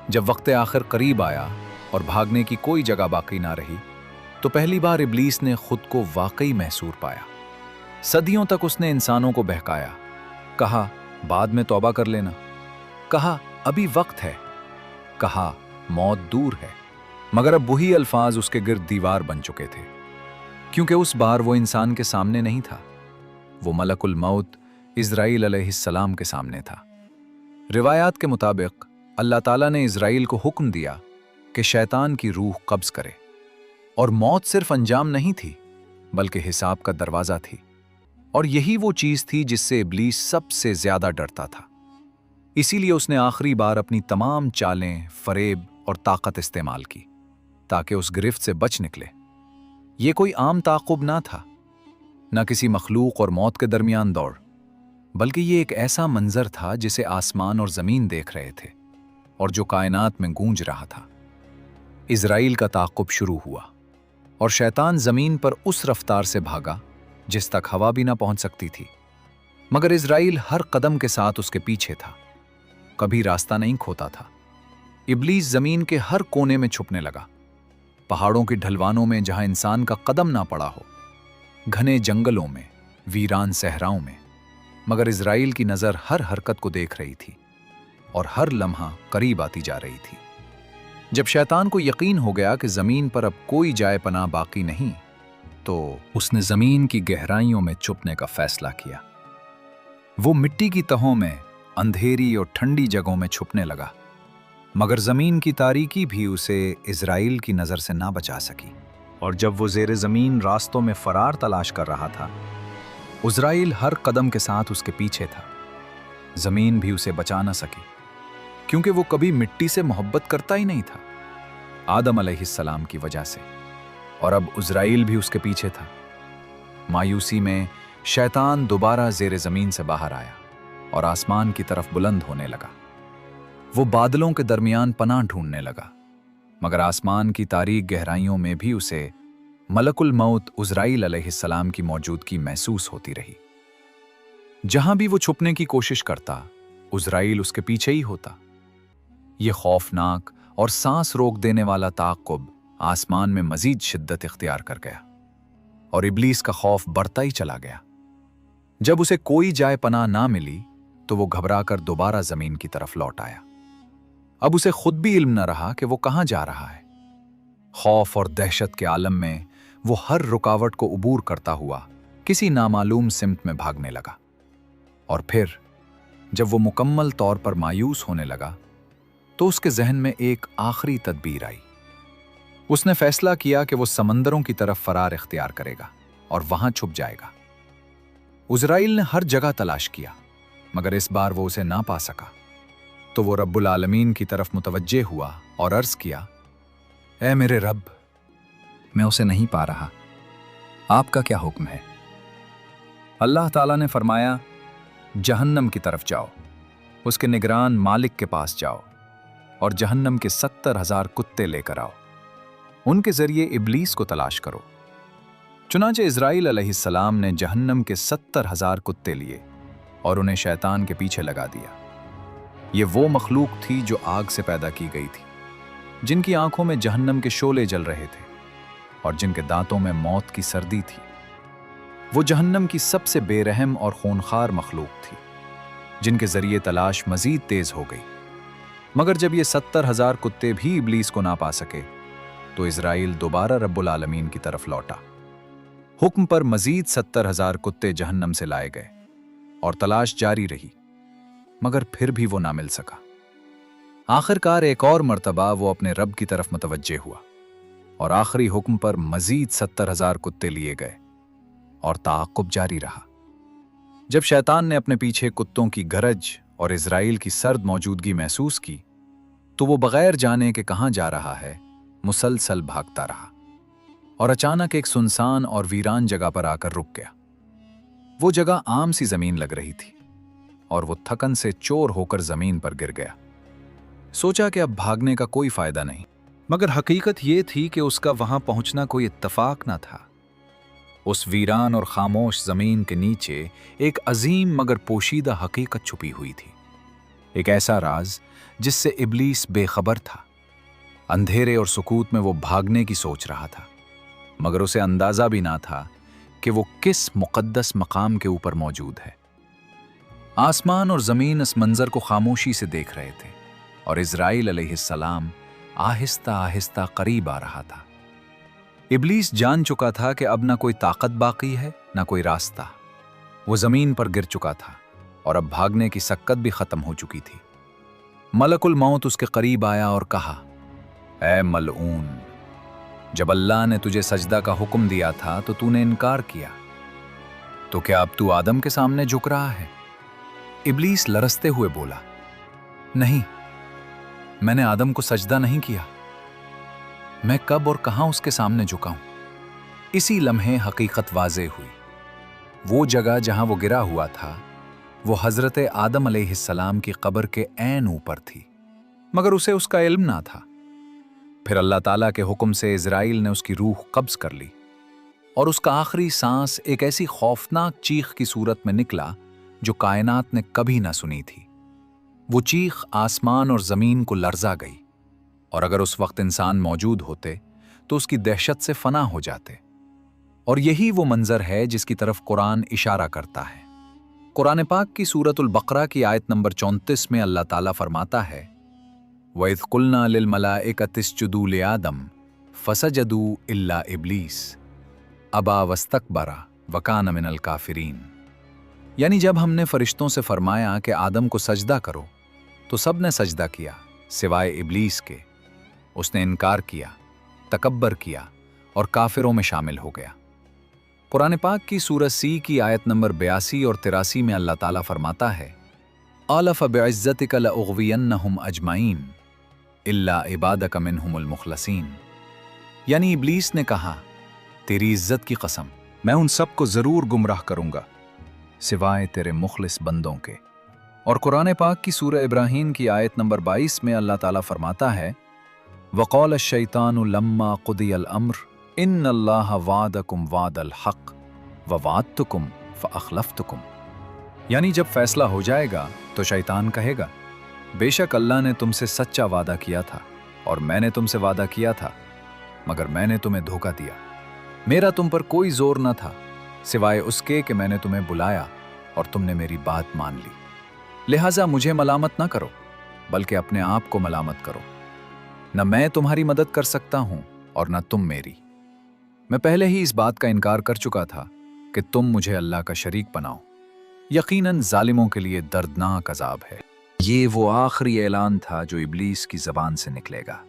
جب وقت آخر قریب آیا اور بھاگنے کی کوئی جگہ باقی نہ رہی تو پہلی بار ابلیس نے خود کو واقعی محصور پایا۔ صدیوں تک اس نے انسانوں کو بہکایا، کہا بعد میں توبہ کر لینا، کہا ابھی وقت ہے، کہا موت دور ہے، مگر اب وہی الفاظ اس کے گرد دیوار بن چکے تھے، کیونکہ اس بار وہ انسان کے سامنے نہیں تھا، وہ ملک الموت اسرائیل علیہ السلام کے سامنے تھا۔ روایات کے مطابق اللہ تعالیٰ نے اسرائیل کو حکم دیا کہ شیطان کی روح قبض کرے، اور موت صرف انجام نہیں تھی بلکہ حساب کا دروازہ تھی، اور یہی وہ چیز تھی جس سے ابلیس سب سے زیادہ ڈرتا تھا۔ اسی لیے اس نے آخری بار اپنی تمام چالیں، فریب اور طاقت استعمال کی تاکہ اس گرفت سے بچ نکلے۔ یہ کوئی عام تعاقب نہ تھا، نہ کسی مخلوق اور موت کے درمیان دوڑ، بلکہ یہ ایک ایسا منظر تھا جسے آسمان اور زمین دیکھ رہے تھے اور جو کائنات میں گونج رہا تھا۔ اسرائیل کا تعاقب شروع ہوا، اور شیطان زمین پر اس رفتار سے بھاگا جس تک ہوا بھی نہ پہنچ سکتی تھی، مگر اسرائیل ہر قدم کے ساتھ اس کے پیچھے تھا، کبھی راستہ نہیں کھوتا تھا۔ ابلیس زمین کے ہر کونے میں چھپنے لگا، پہاڑوں کی ڈھلوانوں میں جہاں انسان کا قدم نہ پڑا ہو، گھنے جنگلوں میں، ویران صحراؤں میں، مگر اسرائیل کی نظر ہر حرکت کو دیکھ رہی تھی اور ہر لمحہ قریب آتی جا رہی تھی۔ جب شیطان کو یقین ہو گیا کہ زمین پر اب کوئی جائے پناہ باقی نہیں تو اس نے زمین کی گہرائیوں میں چھپنے کا فیصلہ کیا۔ وہ مٹی کی تہوں میں، اندھیری اور ٹھنڈی جگہوں میں چھپنے لگا، مگر زمین کی تاریکی بھی اسے اسرائیل کی نظر سے نہ بچا سکی، اور جب وہ زیر زمین راستوں میں فرار تلاش کر رہا تھا، اسرائیل ہر قدم کے ساتھ اس کے پیچھے تھا۔ زمین بھی اسے بچا نہ سکی، کیونکہ وہ کبھی مٹی سے محبت کرتا ہی نہیں تھا، آدم علیہ السلام کی وجہ سے، اور اب اسرائیل بھی اس کے پیچھے تھا۔ مایوسی میں شیطان دوبارہ زیر زمین سے باہر آیا اور آسمان کی طرف بلند ہونے لگا۔ وہ بادلوں کے درمیان پناہ ڈھونڈنے لگا، مگر آسمان کی تاریک گہرائیوں میں بھی اسے ملک الموت اسرائیل علیہ السلام کی موجودگی محسوس ہوتی رہی۔ جہاں بھی وہ چھپنے کی کوشش کرتا، اسرائیل اس کے پیچھے ہی ہوتا۔ یہ خوفناک اور سانس روک دینے والا تعاقب آسمان میں مزید شدت اختیار کر گیا، اور ابلیس کا خوف بڑھتا ہی چلا گیا۔ جب اسے کوئی جائے پناہ نہ ملی تو وہ گھبرا کر دوبارہ زمین کی طرف لوٹ آیا۔ اب اسے خود بھی علم نہ رہا کہ وہ کہاں جا رہا ہے۔ خوف اور دہشت کے عالم میں وہ ہر رکاوٹ کو عبور کرتا ہوا کسی نامعلوم سمت میں بھاگنے لگا، اور پھر جب وہ مکمل طور پر مایوس ہونے لگا تو اس کے ذہن میں ایک آخری تدبیر آئی۔ اس نے فیصلہ کیا کہ وہ سمندروں کی طرف فرار اختیار کرے گا اور وہاں چھپ جائے گا۔ اسرائیل نے ہر جگہ تلاش کیا، مگر اس بار وہ اسے نہ پا سکا، تو وہ رب العالمین کی طرف متوجہ ہوا اور عرض کیا، اے میرے رب، میں اسے نہیں پا رہا، آپ کا کیا حکم ہے؟ अल्लाह ताला ने फरमाया, जहन्नम की तरफ जाओ, उसके निगरान मालिक के पास जाओ और जहन्नम के 70,000 कुत्ते लेकर आओ, उनके जरिए इब्लीस को तलाश करो। चुनांचे इज़राइल अलैहिस्सलाम ने जहन्नम के 70,000 कुत्ते लिए और उन्हें शैतान के पीछे लगा दिया। ये वो मखलूक थी जो आग से पैदा की गई थी, जिनकी आंखों में जहन्नम के शोले जल रहे थे और जिनके दांतों में मौत की सर्दी थी। वो जहन्नम की सबसे बेरहम और खूनखार मखलूक थी, जिनके जरिए तलाश मजीद तेज हो गई। मगर जब ये 70,000 कुत्ते भी इब्लीस को ना पा सके तो इज़राइल दोबारा रब्बुल आलमीन की तरफ लौटा। हुक्म पर मजीद 70,000 कुत्ते जहन्नम से लाए गए और तलाश जारी रही, मगर फिर भी वो ना मिल सका। आखिरकार एक और मर्तबा वो अपने रब की तरफ मुतवज्जे हुआ और आखिरी हुक्म पर मजीद 70,000 कुत्ते लिए गए और ताक़ुब जारी रहा। जब शैतान ने अपने पीछे कुत्तों की गरज और इज़राइल की सर्द मौजूदगी महसूस की तो वो बगैर जाने के कहाँ जा रहा है मुसलसल भागता रहा और अचानक एक सुनसान और वीरान जगह पर आकर रुक गया। वो जगह आम सी जमीन लग रही थी और वो थकन से चोर होकर जमीन पर गिर गया। सोचा कि अब भागने का कोई फायदा नहीं, मगर हकीकत ये थी कि उसका वहां पहुंचना कोई इत्तफाक ना था। उस वीरान और खामोश जमीन के नीचे एक अजीम मगर पोशीदा हकीकत छुपी हुई थी, एक ऐसा राज जिससे इब्लीस बेखबर था। अंधेरे और सुकूत में वो भागने की सोच रहा था, मगर उसे अंदाजा भी ना था कि वो किस मुक़द्दस मकाम के ऊपर मौजूद है। आसमान और ज़मीन इस मंजर को खामोशी से देख रहे थे और इज़राइल अलैहिस्सलाम आहिस्ता आहिस्ता करीब आ रहा था। इब्लीस जान चुका था कि अब ना कोई ताकत बाकी है ना कोई रास्ता। वो ज़मीन पर गिर चुका था और अब भागने की सक्कत भी ख़त्म हो चुकी थी। मलकुल मौत उसके करीब आया और कहा, ऐ मलऊन, जब अल्लाह ने तुझे सजदा का हुक्म दिया था तो तूने इनकार किया, तो क्या अब तू आदम के सामने झुक रहा है? इब्लीस लरसते हुए बोला, नहीं, मैंने आदम को सजदा नहीं किया। मैं कब और कहां उसके सामने झुकाऊं? इसी लम्हे हकीकत वाज़े हुई। वो जगह जहां वो गिरा हुआ था वो हजरत आदम अलैहिस्सलाम की कब्र के ऐन ऊपर थी, मगर उसे उसका इल्म ना था। फिर अल्लाह ताला के हुक्म से इज़राइल ने उसकी रूह कब्ज कर ली और उसका आखिरी सांस एक ऐसी खौफनाक चीख की सूरत में निकला जो कायनात ने कभी ना सुनी थी। वो चीख आसमान और ज़मीन को लर्जा गई और अगर उस वक्त इंसान मौजूद होते तो उसकी दहशत से फना हो जाते। और यही वो मंजर है जिसकी तरफ कुरान इशारा करता है। कुरान पाक की सूरतुल बकरा की आयत नंबर 34 में अल्लाह ताला फरमाता है, वइज़ क़ुल्ना लिल मलाइकति इस्जुदू लि आदम फसजदू इल्ला इब्लीस अबा वस्तकबरा व कान मिनल काफिरीन। यानी जब हमने फरिश्तों से फरमाया कि आदम को सजदा करो तो सब ने सजदा किया सिवाय इब्लीस के। उसने इनकार किया, तकब्बर किया और काफिरों में शामिल हो गया। कुरान पाक की सूरह सी की आयत नंबर 82 और 83 में अल्लाह ताला फरमाता है, क़ाल फ़बिइज़्ज़तिक लअग़वियन्नहुम अजमईन इल्ला इबादक मिनहुमुल मुख़लसीन। यानी इब्लीस ने कहा, तेरी इज्जत की कसम, मैं उन सब को ज़रूर गुमराह करूंगा सिवाय तेरे मुखलिस बंदों के। और कुरान पाक की सूरह इब्राहीम की आयत नंबर 22 में अल्लाह ताला फरमाता है, वक़ाल अश-शैतानु लम्मा क़ुदियल अम्र इन्नल्लाह वादकुम वादल हक़ व वादतुकुम फ़अख़लफ़्तुकुम। यानी जब फैसला हो जाएगा तो शैतान कहेगा, बेशक अल्लाह ने तुमसे सच्चा वादा किया था और मैंने तुमसे वादा किया था, मगर मैंने तुम्हें धोखा दिया। मेरा तुम पर कोई जोर न था सिवाय उसके कि मैंने तुम्हें बुलाया और तुमने मेरी बात मान ली। लिहाजा मुझे मलामत ना करो बल्कि अपने आप को मलामत करो। न मैं तुम्हारी मदद कर सकता हूं और न तुम मेरी। मैं पहले ही इस बात का इनकार कर चुका था कि तुम मुझे अल्लाह का शरीक बनाओ। यकीनन जालिमों के लिए दर्दनाक अजाब है। ये वो आखिरी ऐलान था जो इब्लीस की जबान से निकलेगा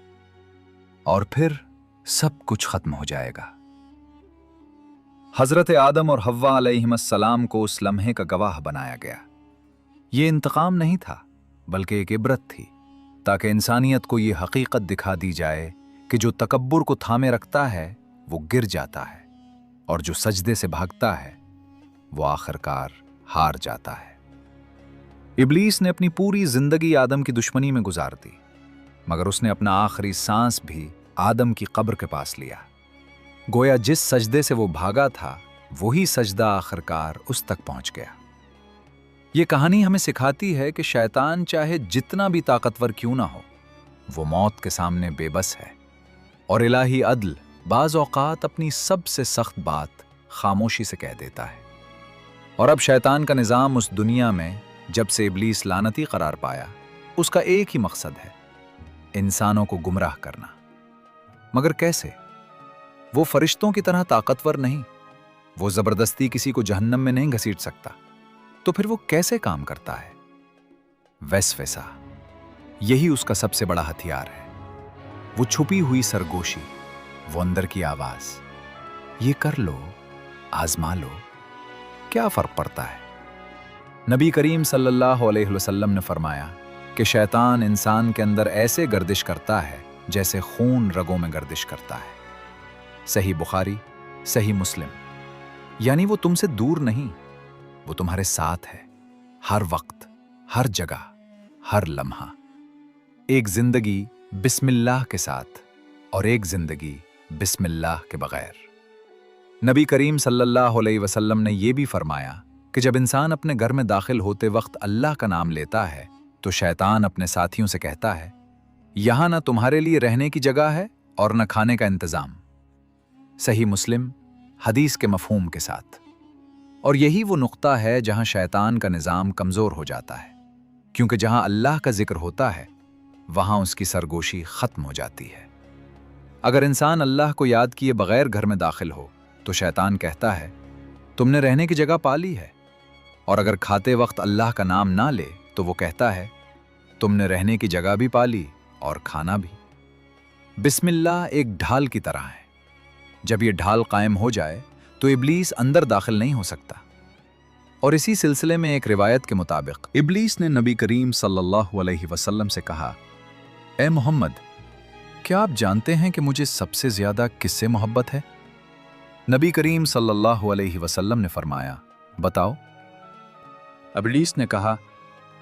और फिर सब कुछ खत्म हो जाएगा। हजरत आदम और हव्वा अलैहिस्सलाम को उस लम्हे का गवाह बनाया गया। ये इंतकाम नहीं था बल्कि एक इबरत थी, ताकि इंसानियत को ये हकीकत दिखा दी जाए कि जो तकब्बुर को थामे रखता है वो गिर जाता है और जो सजदे से भागता है वो आखिरकार हार जाता है। इब्लीस ने अपनी पूरी जिंदगी आदम की दुश्मनी में गुजार दी, मगर उसने अपना आखिरी सांस भी आदम की कब्र के पास लिया। गोया जिस सजदे से वो भागा था, वही सजदा आखिरकार उस तक पहुंच गया। ये कहानी हमें सिखाती है कि शैतान चाहे जितना भी ताकतवर क्यों ना हो, वो मौत के सामने बेबस है, और इलाही अदल बाज औकात अपनी सबसे सख्त बात खामोशी से कह देता है। और अब शैतान का निज़ाम उस दुनिया में जब से इब्लीस लानती करार पाया, उसका एक ही मकसद है, इंसानों को गुमराह करना। मगर कैसे? वो फरिश्तों की तरह ताकतवर नहीं, वो जबरदस्ती किसी को जहन्नम में नहीं घसीट सकता। तो फिर वो कैसे काम करता है? वैसा यही उसका सबसे बड़ा हथियार है। वो छुपी हुई सरगोशी, वो अंदर की आवाज, ये कर लो, आजमा लो, क्या फर्क पड़ता है? नबी करीम सल्लल्लाहु अलैहि वसल्लम ने फरमाया कि शैतान इंसान के अंदर ऐसे गर्दिश करता है जैसे खून रगों में गर्दिश करता है। सही बुखारी, सही मुस्लिम। यानी वो तुमसे दूर नहीं, वो तुम्हारे साथ है, हर वक्त, हर जगह, हर लम्हा। एक जिंदगी बिस्मिल्लाह के साथ और एक जिंदगी बिस्मिल्लाह के बगैर। नबी करीम सल्लल्लाहु अलैहि वसल्लम ने यह भी फरमाया कि जब इंसान अपने घर में दाखिल होते वक्त अल्लाह का नाम लेता है, तो शैतान अपने साथियों से कहता है, यहां ना तुम्हारे लिए रहने की जगह है और न खाने का इंतजाम। सही मुस्लिम, हदीस के मफहूम के साथ। और यही वो नुक्ता है जहां शैतान का निज़ाम कमज़ोर हो जाता है, क्योंकि जहां अल्लाह का जिक्र होता है, वहां उसकी सरगोशी खत्म हो जाती है। अगर इंसान अल्लाह को याद किए बगैर घर में दाखिल हो, तो शैतान कहता है, तुमने रहने की जगह पा ली है। और अगर खाते वक्त अल्लाह का नाम ना ले, तो वो कहता है, तुमने रहने की जगह भी पा ली और खाना भी। बिस्मिल्लाह एक ढाल की तरह है। जब ये ढाल कायम हो जाए, तो इब्लीस अंदर दाखिल नहीं हो सकता। और इसी सिलसिले में एक रिवायत के मुताबिक इब्लीस ने नबी करीम सल्लल्लाहु अलैहि वसल्लम से कहा, ए मोहम्मद, क्या आप जानते हैं कि मुझे सबसे ज्यादा किससे मोहब्बत है? नबी करीम सल्लल्लाहु अलैहि वसल्लम ने फरमाया, बताओ। इब्लीस ने कहा,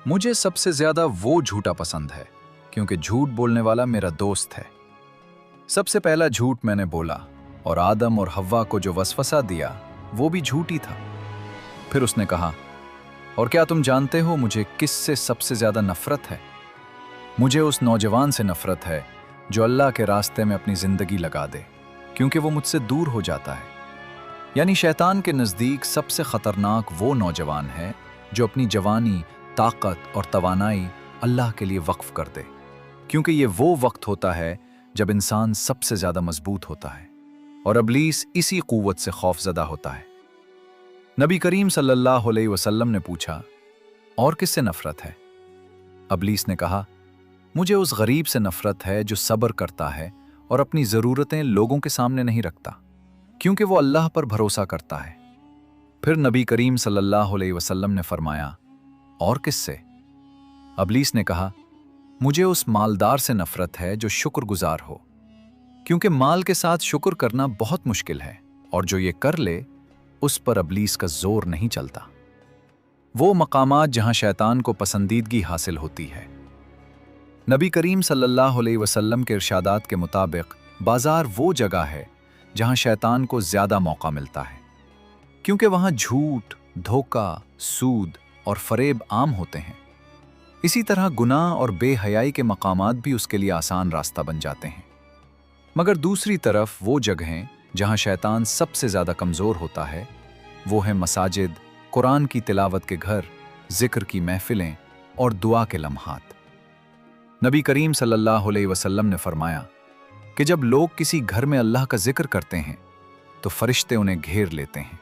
मुझे सबसे ज्यादा वो झूठा पसंद है, क्योंकि झूठ बोलने वाला मेरा दोस्त है। सबसे पहला झूठ मैंने बोला, और आदम और हव्वा को जो वसवसा दिया वो भी झूठी था। फिर उसने कहा, और क्या तुम जानते हो मुझे किससे सबसे ज्यादा नफरत है? मुझे उस नौजवान से नफरत है जो अल्लाह के रास्ते में अपनी जिंदगी लगा दे, क्योंकि वो मुझसे दूर हो जाता है। यानी शैतान के नज़दीक सबसे खतरनाक वो नौजवान है जो अपनी जवानी, ताकत और तवानाई अल्लाह के लिए वक्फ कर दे, क्योंकि ये वो वक्त होता है जब इंसान सबसे ज्यादा मजबूत होता है, और इब्लीस इसी कुव्वत से खौफजदा होता है। नबी करीम सल्लल्लाहु अलैहि वसल्लम ने पूछा, और किससे नफरत है? इब्लीस ने कहा, मुझे उस गरीब से नफरत है जो सब्र करता है और अपनी ज़रूरतें लोगों के सामने नहीं रखता, क्योंकि वो अल्लाह पर भरोसा करता है। फिर नबी करीम सल्लल्लाहु अलैहि वसल्लम ने फरमाया, और किससे? इब्लीस ने कहा, मुझे उस मालदार से नफरत है जो शुक्रगुजार हो, क्योंकि माल के साथ शुक्र करना बहुत मुश्किल है, और जो ये कर ले उस पर इब्लीस का जोर नहीं चलता। वो मकामात जहां शैतान को पसंदीदगी हासिल होती है। नबी करीम सल्लल्लाहु अलैहि वसल्लम के इरशादात के मुताबिक बाजार वो जगह है जहां शैतान को ज्यादा मौका मिलता है, क्योंकि वहां झूठ, धोखा, सूद और फरेब आम होते हैं। इसी तरह गुनाह और बेहयाई के मकामात भी उसके लिए आसान रास्ता बन जाते हैं। मगर दूसरी तरफ वो जगहें जहां शैतान सबसे ज्यादा कमजोर होता है, वो है मसाजिद, कुरान की तिलावत के घर, जिक्र की महफिलें और दुआ के लम्हात। नबी करीम सल्लल्लाहु अलैहि वसल्लम ने फरमाया कि जब लोग किसी घर में अल्लाह का जिक्र करते हैं, तो फरिश्ते उन्हें घेर लेते हैं,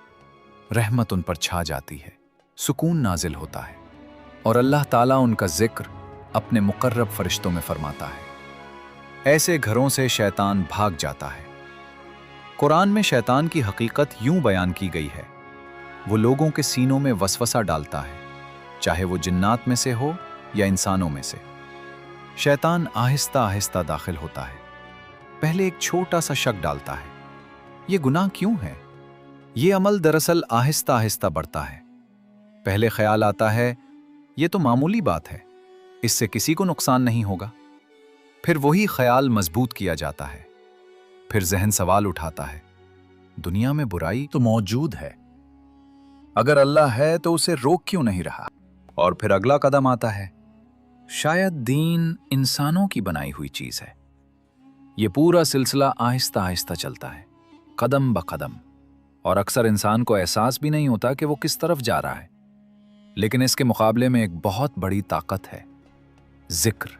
रहमत उन पर छा जाती है, सुकून नाजिल होता है, और अल्लाह ताला उनका जिक्र अपने मुकर्रब फरिश्तों में फरमाता है। ऐसे घरों से शैतान भाग जाता है। कुरान में शैतान की हकीकत यूं बयान की गई है, वो लोगों के सीनों में वसवसा डालता है, चाहे वो जिन्नात में से हो या इंसानों में से। शैतान आहिस्ता आहिस्ता दाखिल होता है, पहले एक छोटा सा शक डालता है, ये गुनाह क्यों है? ये अमल दरअसल आहिस्ता आहिस्ता बढ़ता है। पहले ख्याल आता है ये तो मामूली बात है, इससे किसी को नुकसान नहीं होगा। फिर वही ख्याल मजबूत किया जाता है। फिर जहन सवाल उठाता है, दुनिया में बुराई तो मौजूद है, अगर अल्लाह है तो उसे रोक क्यों नहीं रहा। और फिर अगला कदम आता है, शायद दीन इंसानों की बनाई हुई चीज है। ये पूरा सिलसिला आहिस्ता आहिस्ता चलता है, कदम ब कदम, और अक्सर इंसान को एहसास भी नहीं होता कि वो किस तरफ जा रहा है। लेकिन इसके मुकाबले में एक बहुत बड़ी ताकत है, जिक्र।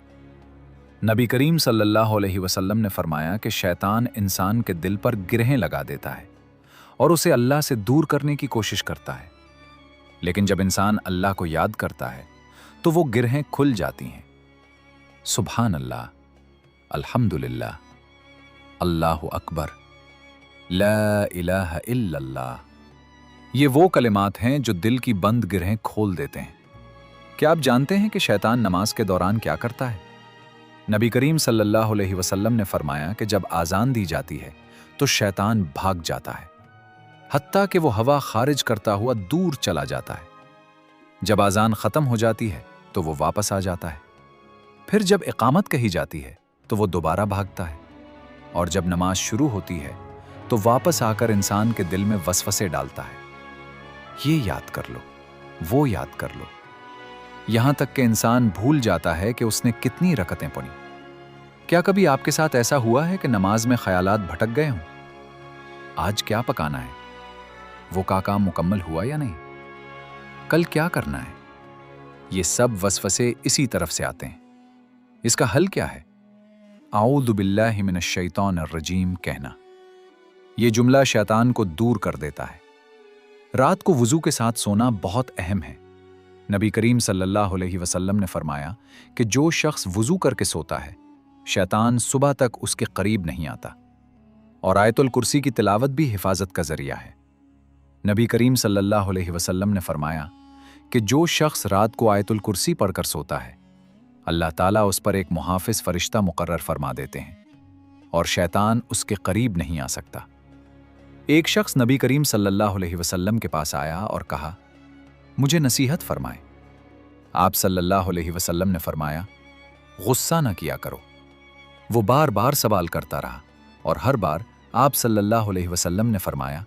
नबी करीम सल्लल्लाहु अलैहि वसल्लम ने फरमाया कि शैतान इंसान के दिल पर गिरहें लगा देता है और उसे अल्लाह से दूर करने की कोशिश करता है। लेकिन जब इंसान अल्लाह को याद करता है तो वो गिरहें खुल जाती हैं। सुभान अल्लाह, अल्हम्दुलिल्लाह, अल्लाहु अकबर, ला इलाहा इल्लल्लाह। ये वो कलिमात हैं जो दिल की बंद गिरहें खोल देते हैं। क्या आप जानते हैं कि शैतान नमाज के दौरान क्या करता है? नबी करीम सल्लल्लाहु अलैहि वसल्लम ने फरमाया कि जब आज़ान दी जाती है तो शैतान भाग जाता है, हत्ता कि वो हवा खारिज करता हुआ दूर चला जाता है। जब आज़ान ख़त्म हो जाती है तो वो वापस आ जाता है। फिर जब इकामत कही जाती है तो वो दोबारा भागता है, और जब नमाज शुरू होती है तो वापस आकर इंसान के दिल में वसवसे डालता है। ये याद कर लो, वो याद कर लो, यहां तक कि इंसान भूल जाता है कि उसने कितनी रकतें पढ़ी। क्या कभी आपके साथ ऐसा हुआ है कि नमाज में ख्यालात भटक गए हों? आज क्या पकाना है, वो का काम मुकम्मल हुआ या नहीं, कल क्या करना है, ये सब वसवसे इसी तरफ से आते हैं। इसका हल क्या है? आऊज़ु बिल्लाहि मिनश शैतानिर रजीम कहना। ये जुमला शैतान को दूर कर देता है। रात को वुज़ू के साथ सोना बहुत अहम है। नबी करीम सल्लल्लाहु अलैहि वसल्लम ने फरमाया कि जो शख्स वुज़ू करके सोता है, शैतान सुबह तक उसके करीब नहीं आता। और आयतुल कुर्सी की तिलावत भी हिफाजत का जरिया है। नबी करीम सल्लल्लाहु अलैहि वसल्लम ने फरमाया कि जो शख्स रात को आयतुल कुर्सी पढ़कर सोता है, अल्लाह ताला उस पर एक मुहाफिज फरिश्ता मुकर्रर फरमा देते हैं और शैतान उसके करीब नहीं आ सकता। एक शख्स नबी करीम सल्लल्लाहु अलैहि वसल्लम के पास आया और कहा, मुझे नसीहत फरमाएं। आप सल्लल्लाहु अलैहि वसल्लम ने फरमाया, गुस्सा न किया करो। वो बार बार सवाल करता रहा और हर बार आप सल्लल्लाहु अलैहि वसल्लम ने फरमाया,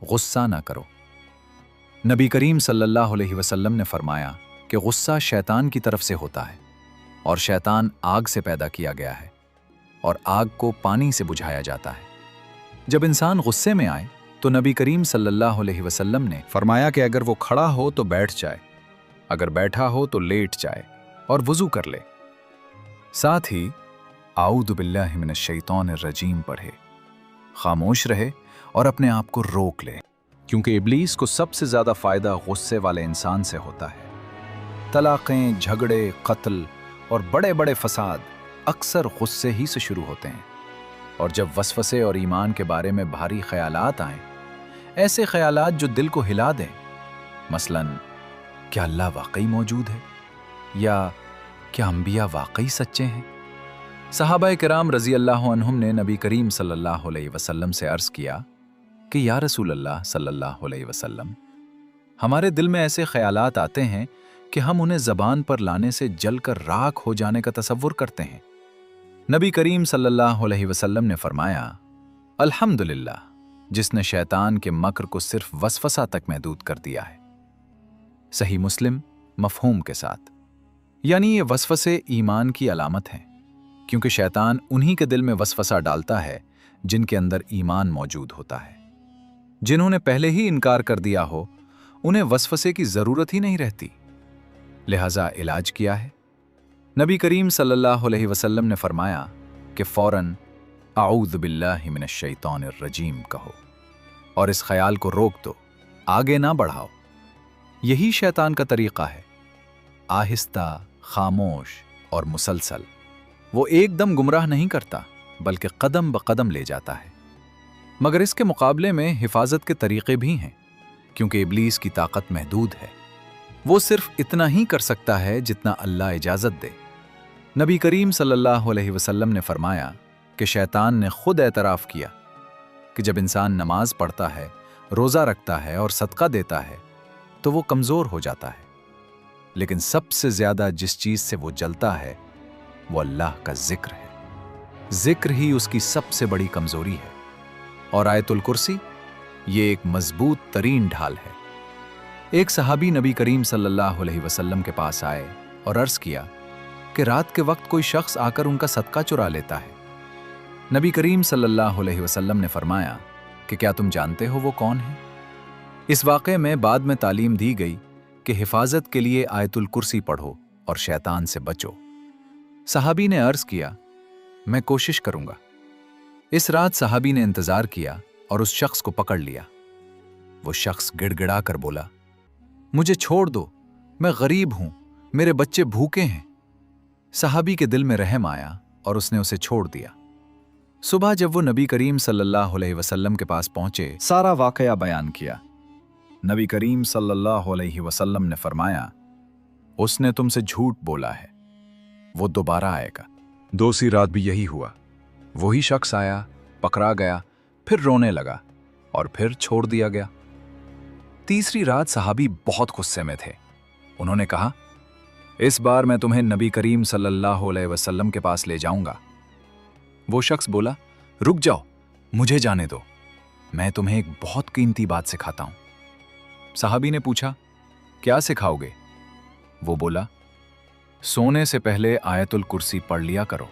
गुस्सा न करो। नबी करीम सल्लल्लाहु अलैहि वसल्लम ने फरमाया कि गुस्सा शैतान की तरफ से होता है और शैतान आग से पैदा किया गया है और आग को पानी से बुझाया जाता है। जब इंसान गुस्से में आए तो नबी करीम सल्लल्लाहु अलैहि वसल्लम ने फरमाया कि अगर वो खड़ा हो तो बैठ जाए, अगर बैठा हो तो लेट जाए और वुज़ू कर ले। साथ ही आऊज़ु बिल्लाहि मिनश शैतानिर रजीम पढ़े, खामोश रहे और अपने आप को रोक ले, क्योंकि इब्लीस को सबसे ज़्यादा फ़ायदा गुस्से वाले इंसान से होता है। तलाक़ें, झगड़े, कत्ल और बड़े बड़े फसाद अक्सर गुस्से ही से शुरू होते हैं। और जब वसवसे और ईमान के बारे में भारी ख्यालात आएं, ऐसे ख्यालात जो दिल को हिला दें, मसलन क्या अल्लाह वाकई मौजूद है, या क्या अंबिया वाकई सच्चे हैं। सहाबा किराम रज़ी अल्लाह अन्हुम ने नबी करीम सल्लल्लाहु अलैहि वसल्लम से अर्ज़ किया कि या रसूल अल्लाह सल्लल्लाहु अलैहि वसल्लम, हमारे दिल में ऐसे ख्यालात आते हैं कि हम उन्हें ज़बान पर लाने से जलकर राख हो जाने का तसव्वुर करते हैं। नबी करीम सल्लल्लाहु अलैहि वसल्लम ने फरमाया, अल्हम्दुलिल्लाह, जिसने शैतान के मकर को सिर्फ वसवसा तक महदूद कर दिया है। सही मुस्लिम मफहूम के साथ। यानी ये वसवसे ईमान की अलामत हैं, क्योंकि शैतान उन्हीं के दिल में वसवसा डालता है जिनके अंदर ईमान मौजूद होता है। जिन्होंने पहले ही इनकार कर दिया हो, उन्हें वसवसे की ज़रूरत ही नहीं रहती। लिहाजा इलाज किया है? नबी करीम सल्लल्लाहु अलैहि वसल्लम ने फरमाया कि फ़ौरन आऊज़ु बिल्लाहि मिनश शैतानिर रजीम कहो और इस ख्याल को रोक दो, आगे ना बढ़ाओ। यही शैतान का तरीक़ा है, आहिस्ता, खामोश और मुसलसल। वो एकदम गुमराह नहीं करता, बल्कि कदम ब कदम ले जाता है। मगर इसके मुकाबले में हिफाजत के तरीक़े भी हैं, क्योंकि इब्लीस की ताकत महदूद है। वो सिर्फ इतना ही कर सकता है जितना अल्लाह इजाज़त दे। नबी करीम सल्लल्लाहु अलैहि वसल्लम ने फरमाया कि शैतान ने खुद एतराफ़ किया कि जब इंसान नमाज पढ़ता है, रोज़ा रखता है और सदका देता है तो वो कमज़ोर हो जाता है, लेकिन सबसे ज़्यादा जिस चीज़ से वो जलता है वो अल्लाह का जिक्र है। जिक्र ही उसकी सबसे बड़ी कमज़ोरी है। और आयतुल कुर्सी ये एक मजबूत तरीन ढाल है। एक सहाबी नबी करीम सल्लल्लाहु अलैहि वसल्लम के पास आए और अर्ज़ किया कि रात के वक्त कोई शख्स आकर उनका सदका चुरा लेता है। नबी करीम सल्लल्लाहु अलैहि वसल्लम ने फरमाया कि क्या तुम जानते हो वो कौन है? इस वाक़े में बाद में तालीम दी गई कि हिफाजत के लिए आयतुल कुर्सी पढ़ो और शैतान से बचो। सहाबी ने अर्ज़ किया, मैं कोशिश करूंगा। इस रात सहाबी ने इंतज़ार किया और उस शख्स को पकड़ लिया। वो शख्स गिड़गिड़ा कर बोला, मुझे छोड़ दो, मैं गरीब हूं, मेरे बच्चे भूखे हैं। सहाबी के दिल में रहम आया और उसने उसे छोड़ दिया। सुबह जब वो नबी करीम सल्लल्लाहु अलैहि वसल्लम के पास पहुंचे, सारा वाकया बयान किया। नबी करीम सल्लल्लाहु अलैहि वसल्लम ने फरमाया, उसने तुमसे झूठ बोला है, वो दोबारा आएगा। दूसरी रात भी यही हुआ। वही शख्स आया, पकड़ा गया, फिर रोने लगा और फिर छोड़ दिया गया। तीसरी रात सहाबी बहुत गुस्से में थे। उन्होंने कहा, इस बार मैं तुम्हें नबी करीम सल्लल्लाहु अलैहि वसल्लम के पास ले जाऊंगा। वो शख्स बोला, रुक जाओ, मुझे जाने दो, मैं तुम्हें एक बहुत कीमती बात सिखाता हूं। सहाबी ने पूछा, क्या सिखाओगे? वो बोला, सोने से पहले आयतुल कुर्सी पढ़ लिया करो,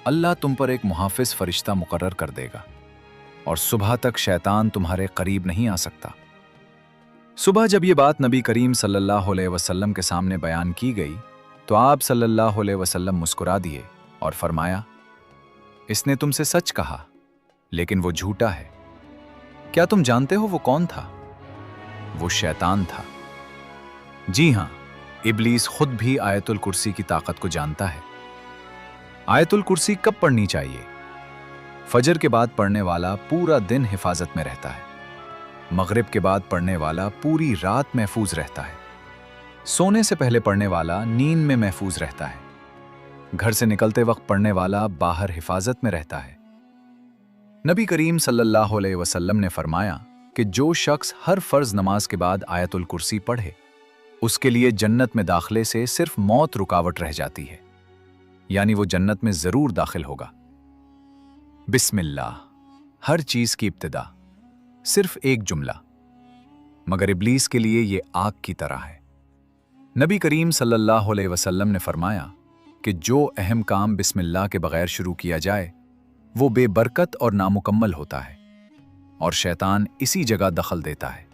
अल्लाह तुम पर एक मुहाफिज फरिश्ता मुकर्रर कर देगा और सुबह तक शैतान तुम्हारे करीब नहीं आ सकता। सुबह जब ये बात नबी करीम सल्लल्लाहु अलैहि वसल्लम के सामने बयान की गई तो आप सल्लल्लाहु अलैहि वसल्लम मुस्कुरा दिए और फरमाया, इसने तुमसे सच कहा, लेकिन वो झूठा है। क्या तुम जानते हो वो कौन था? वो शैतान था। जी हां, इब्लीस खुद भी आयतुल कुर्सी की ताकत को जानता है। आयतुल कुर्सी कब पढ़नी चाहिए? फजर के बाद पढ़ने वाला पूरा दिन हिफाजत में रहता है। मगरिब के बाद पढ़ने वाला पूरी रात महफूज रहता है। सोने से पहले पढ़ने वाला नींद में महफूज रहता है। घर से निकलते वक्त पढ़ने वाला बाहर हिफाजत में रहता है। नबी करीम सल्लल्लाहु अलैहि वसल्लम ने फरमाया कि जो शख्स हर फर्ज नमाज के बाद आयतुल कुर्सी पढ़े, उसके लिए जन्नत में दाखिले से सिर्फ मौत रुकावट रह जाती है, यानी वो जन्नत में जरूर दाखिल होगा। बिस्मिल्लाह, हर चीज की इब्तिदा, सिर्फ एक जुमला, मगर इब्लीस के लिए ये आग की तरह है। नबी करीम सल्लल्लाहु अलैहि वसल्लम ने फरमाया कि जो अहम काम बिस्मिल्लाह के बगैर शुरू किया जाए वो बेबरकत और नामुकम्मल होता है और शैतान इसी जगह दखल देता है।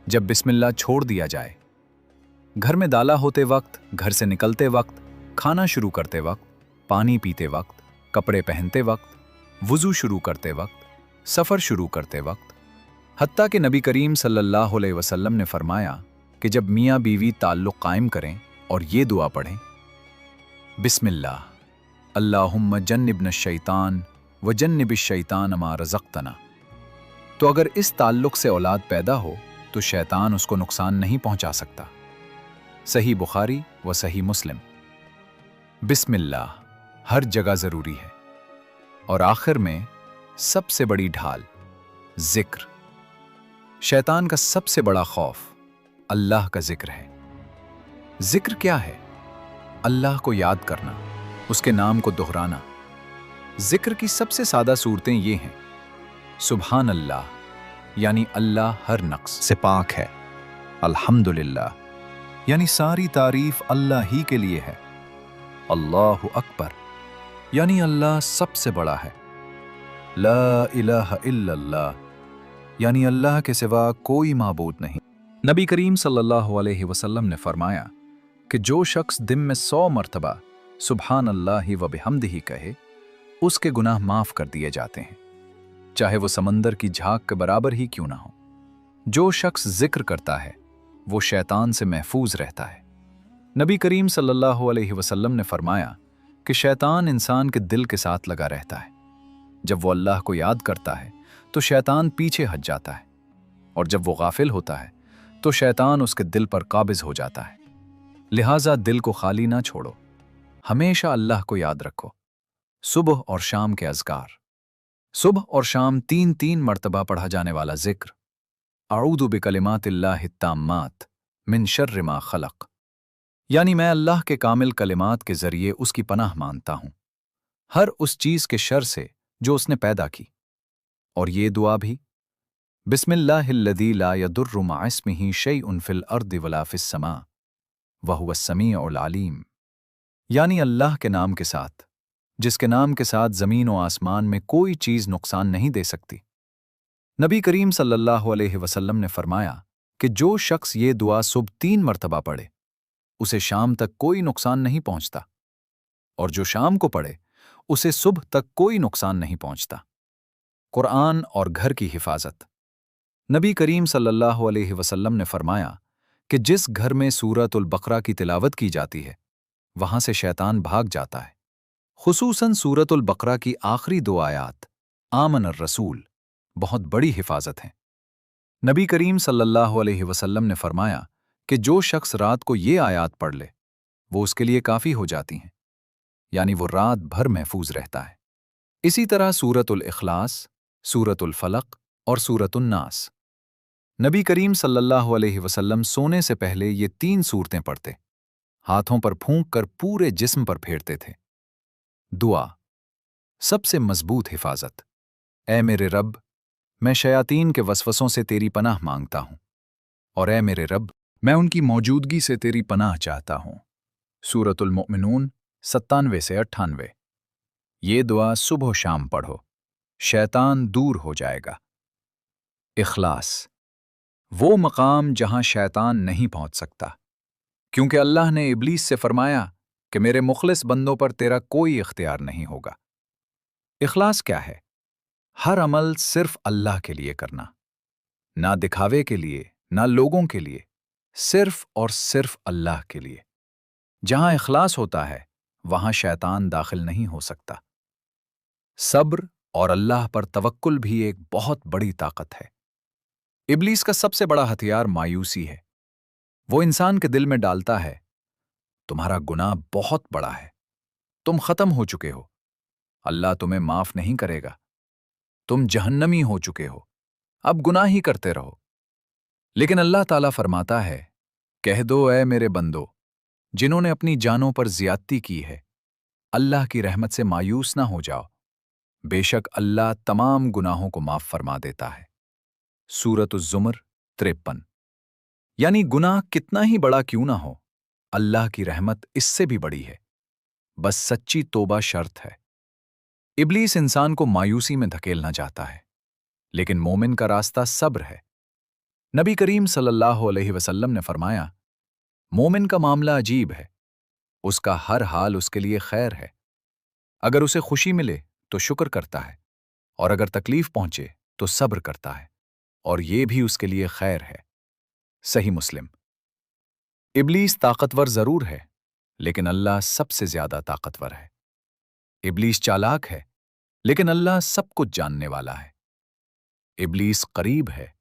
जब बिस्मिल्लाह छोड़ दिया जाए, घर में दाला होते वक्त, घर से निकलते वक्त, खाना शुरू करते वक्त, पानी पीते वक्त, कपड़े पहनते वक्त, वुज़ू शुरू करते वक्त, सफ़र शुरू करते वक्त, हत्ता कि नबी करीम सल्लल्लाहु अलैहि वसल्लम ने फरमाया कि जब मियाँ बीवी ताल्लुक़ कायम करें और ये दुआ पढ़ें, बिस्मिल्लाह, अल्लाहुम्मा जन्निबना शैतान व जन्निबिश शैतान मा रज़क़तना, तो अगर इस ताल्लुक़ से औलाद पैदा हो तो शैतान उसको नुकसान नहीं पहुंचा सकता। सही बुखारी व सही मुस्लिम। बिस्मिल्लाह हर जगह ज़रूरी है। और आखिर में सबसे बड़ी ढाल, जिक्र। शैतान का सबसे बड़ा खौफ अल्लाह का जिक्र है। जिक्र क्या है? अल्लाह को याद करना, उसके नाम को दोहराना। जिक्र की सबसे सादा सूरतें ये हैं, सुभान अल्लाह, यानी अल्लाह हर नक्स से पाक है। अल्हम्दुलिल्लाह, यानी सारी तारीफ अल्लाह ही के लिए है। अल्लाहु अकबर, यानी अल्लाह सबसे बड़ा है। ला इलाहा इल्लल्लाह, यानी अल्लाह के सिवा कोई माबूद नहीं। नबी करीम सल्लल्लाहु अलैहि वसल्लम ने फरमाया कि जो शख्स दिन में 100 मरतबा सुभान अल्लाहि व बिहम्दिही कहे, उसके गुनाह माफ कर दिए जाते हैं, चाहे वो समंदर की झाग के बराबर ही क्यों ना हो। जो शख्स जिक्र करता है वो शैतान से महफूज रहता है। नबी करीम सल्लल्लाहु अलैहि वसल्लम ने फरमाया कि शैतान इंसान के दिल के साथ लगा रहता है। जब वो अल्लाह को याद करता है तो शैतान पीछे हट जाता है, और जब वो गाफिल होता है तो शैतान उसके दिल पर काबिज हो जाता है। लिहाजा दिल को खाली ना छोड़ो, हमेशा अल्लाह को याद रखो। सुबह और शाम के अज़कार। सुबह और शाम 3-3 मरतबा पढ़ा जाने वाला जिक्र अऊदु बिकलिमातिल्लाहि ताम्मात मिन शर्रि मा खलक, यानी मैं अल्लाह के कामिल कलिमात के जरिए उसकी पनाह मांगता हूं हर उस चीज के शर से जो उसने पैदा की। और ये दुआ भी, बिस्मिल्लाहिल्लज़ी ला यदुर्रु मअ इस्मिही शैउन फिल अर्दि वला फिस समा व हुवस समीउल अलीम, यानी अल्लाह के नाम के साथ जिसके नाम के साथ ज़मीन व आसमान में कोई चीज़ नुकसान नहीं दे सकती। नबी करीम सल्लल्लाहु अलैहि वसल्लम ने फरमाया कि जो शख्स ये दुआ सुबह 3 मरतबा पढ़े उसे शाम तक कोई नुकसान नहीं पहुंचता, और जो शाम को पढ़े उसे सुबह तक कोई नुकसान नहीं पहुंचता। कुरान और घर की हिफाजत। नबी करीम सल्लल्लाहु अलैहि वसल्लम ने फरमाया कि जिस घर में सूरतुल बकरा की तिलावत की जाती है वहां से शैतान भाग जाता है। खुसूसन सूरतुल बकरा की आखिरी 2 आयात आमन रसूल बहुत बड़ी हिफाजत हैं। नबी करीम सल्लल्लाहु अलैहि वसल्लम ने फरमाया कि जो शख्स रात को ये आयात पढ़ ले वो उसके लिए काफ़ी हो जाती हैं, यानी वो रात भर महफूज रहता है। इसी तरह सूरतुल इखलास, सूरतुल फलक और सूरतुन नास। नबी करीम सल्लल्लाहु अलैहि वसल्लम सोने से पहले ये 3 सूरतें पढ़ते, हाथों पर फूंक कर पूरे जिस्म पर फेरते थे। दुआ, सबसे मजबूत हिफाजत। ऐ मेरे रब, मैं शयातीन के वसवसों से तेरी पनाह मांगता हूं, और ऐ मेरे रब, मैं उनकी मौजूदगी से तेरी पनाह चाहता हूं। सूरतुल मुमिनून 97 से 98। ये दुआ सुबह शाम पढ़ो, शैतान दूर हो जाएगा। इखलास, वो मकाम जहां शैतान नहीं पहुंच सकता, क्योंकि अल्लाह ने इब्लीस से फरमाया कि मेरे मुखलिस बंदों पर तेरा कोई इख्तियार नहीं होगा। इखलास क्या है? हर अमल सिर्फ अल्लाह के लिए करना, ना दिखावे के लिए ना लोगों के लिए, सिर्फ और सिर्फ अल्लाह के लिए। जहां इखलास होता है वहां शैतान दाखिल नहीं हो सकता। सब्र और अल्लाह पर तवक्कुल भी एक बहुत बड़ी ताकत है। इब्लीस का सबसे बड़ा हथियार मायूसी है। वो इंसान के दिल में डालता है, तुम्हारा गुनाह बहुत बड़ा है, तुम खत्म हो चुके हो, अल्लाह तुम्हें माफ नहीं करेगा, तुम जहन्नमी हो चुके हो, अब गुनाह ही करते रहो। लेकिन अल्लाह ताला फरमाता है, कह दो ऐ मेरे बंदो जिन्होंने अपनी जानों पर ज्यादती की है, अल्लाह की रहमत से मायूस ना हो जाओ, बेशक अल्लाह तमाम गुनाहों को माफ फरमा देता है। सूरत उज़्ज़ुमर 53। यानी गुनाह कितना ही बड़ा क्यों ना हो, अल्लाह की रहमत इससे भी बड़ी है, बस सच्ची तौबा शर्त है। इब्लीस इंसान को मायूसी में धकेलना चाहता है, लेकिन मोमिन का रास्ता सब्र है। नबी करीम सल्लल्लाहु अलैहि वसल्लम ने फरमाया, मोमिन का मामला अजीब है, उसका हर हाल उसके लिए खैर है। अगर उसे खुशी मिले तो शुक्र करता है, और अगर तकलीफ पहुंचे तो सब्र करता है, और ये भी उसके लिए खैर है। सही मुस्लिम। इब्लीस ताकतवर जरूर है, लेकिन अल्लाह सबसे ज्यादा ताकतवर है। इब्लीस चालाक है, लेकिन अल्लाह सब कुछ जानने वाला है। इब्लीस करीब है,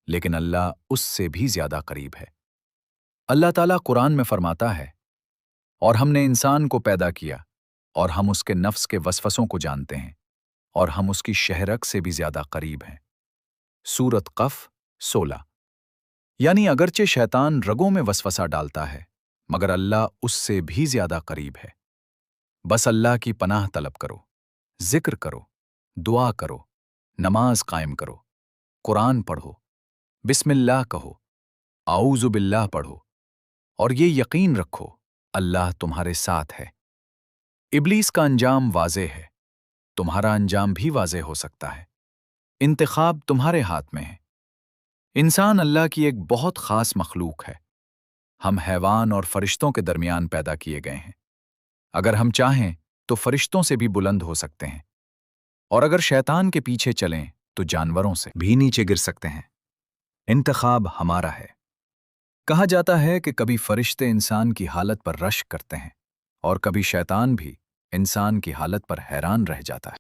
लेकिन अल्लाह उससे भी ज्यादा करीब है। अल्लाह ताला कुरान में फरमाता है, और हमने इंसान को पैदा किया और हम उसके नफ्स के वसवसों को जानते हैं, और हम उसकी शहरक से भी ज्यादा करीब हैं। सूरत कफ 16। यानी अगरचे शैतान रगों में वसवसा डालता है, मगर अल्लाह उससे भी ज्यादा करीब है। बस अल्लाह की पनाह तलब करो, जिक्र करो, दुआ करो, नमाज कायम करो, कुरान पढ़ो, बिस्मिल्लाह कहो, आऊज़ु बिल्लाह पढ़ो, और ये यकीन रखो अल्लाह तुम्हारे साथ है। इब्लीस का अंजाम वाज़े है, तुम्हारा अंजाम भी वाज़े हो सकता है। इंतखाब तुम्हारे हाथ में है। इंसान अल्लाह की एक बहुत खास मखलूक है। हम हैवान और फरिश्तों के दरमियान पैदा किए गए हैं। अगर हम चाहें तो फरिश्तों से भी बुलंद हो सकते हैं, और अगर शैतान के पीछे चलें तो जानवरों से भी नीचे गिर सकते हैं। इंतखाब हमारा है। कहा जाता है कि कभी फरिश्ते इंसान की हालत पर रश्क करते हैं, और कभी शैतान भी इंसान की हालत पर हैरान रह जाता है।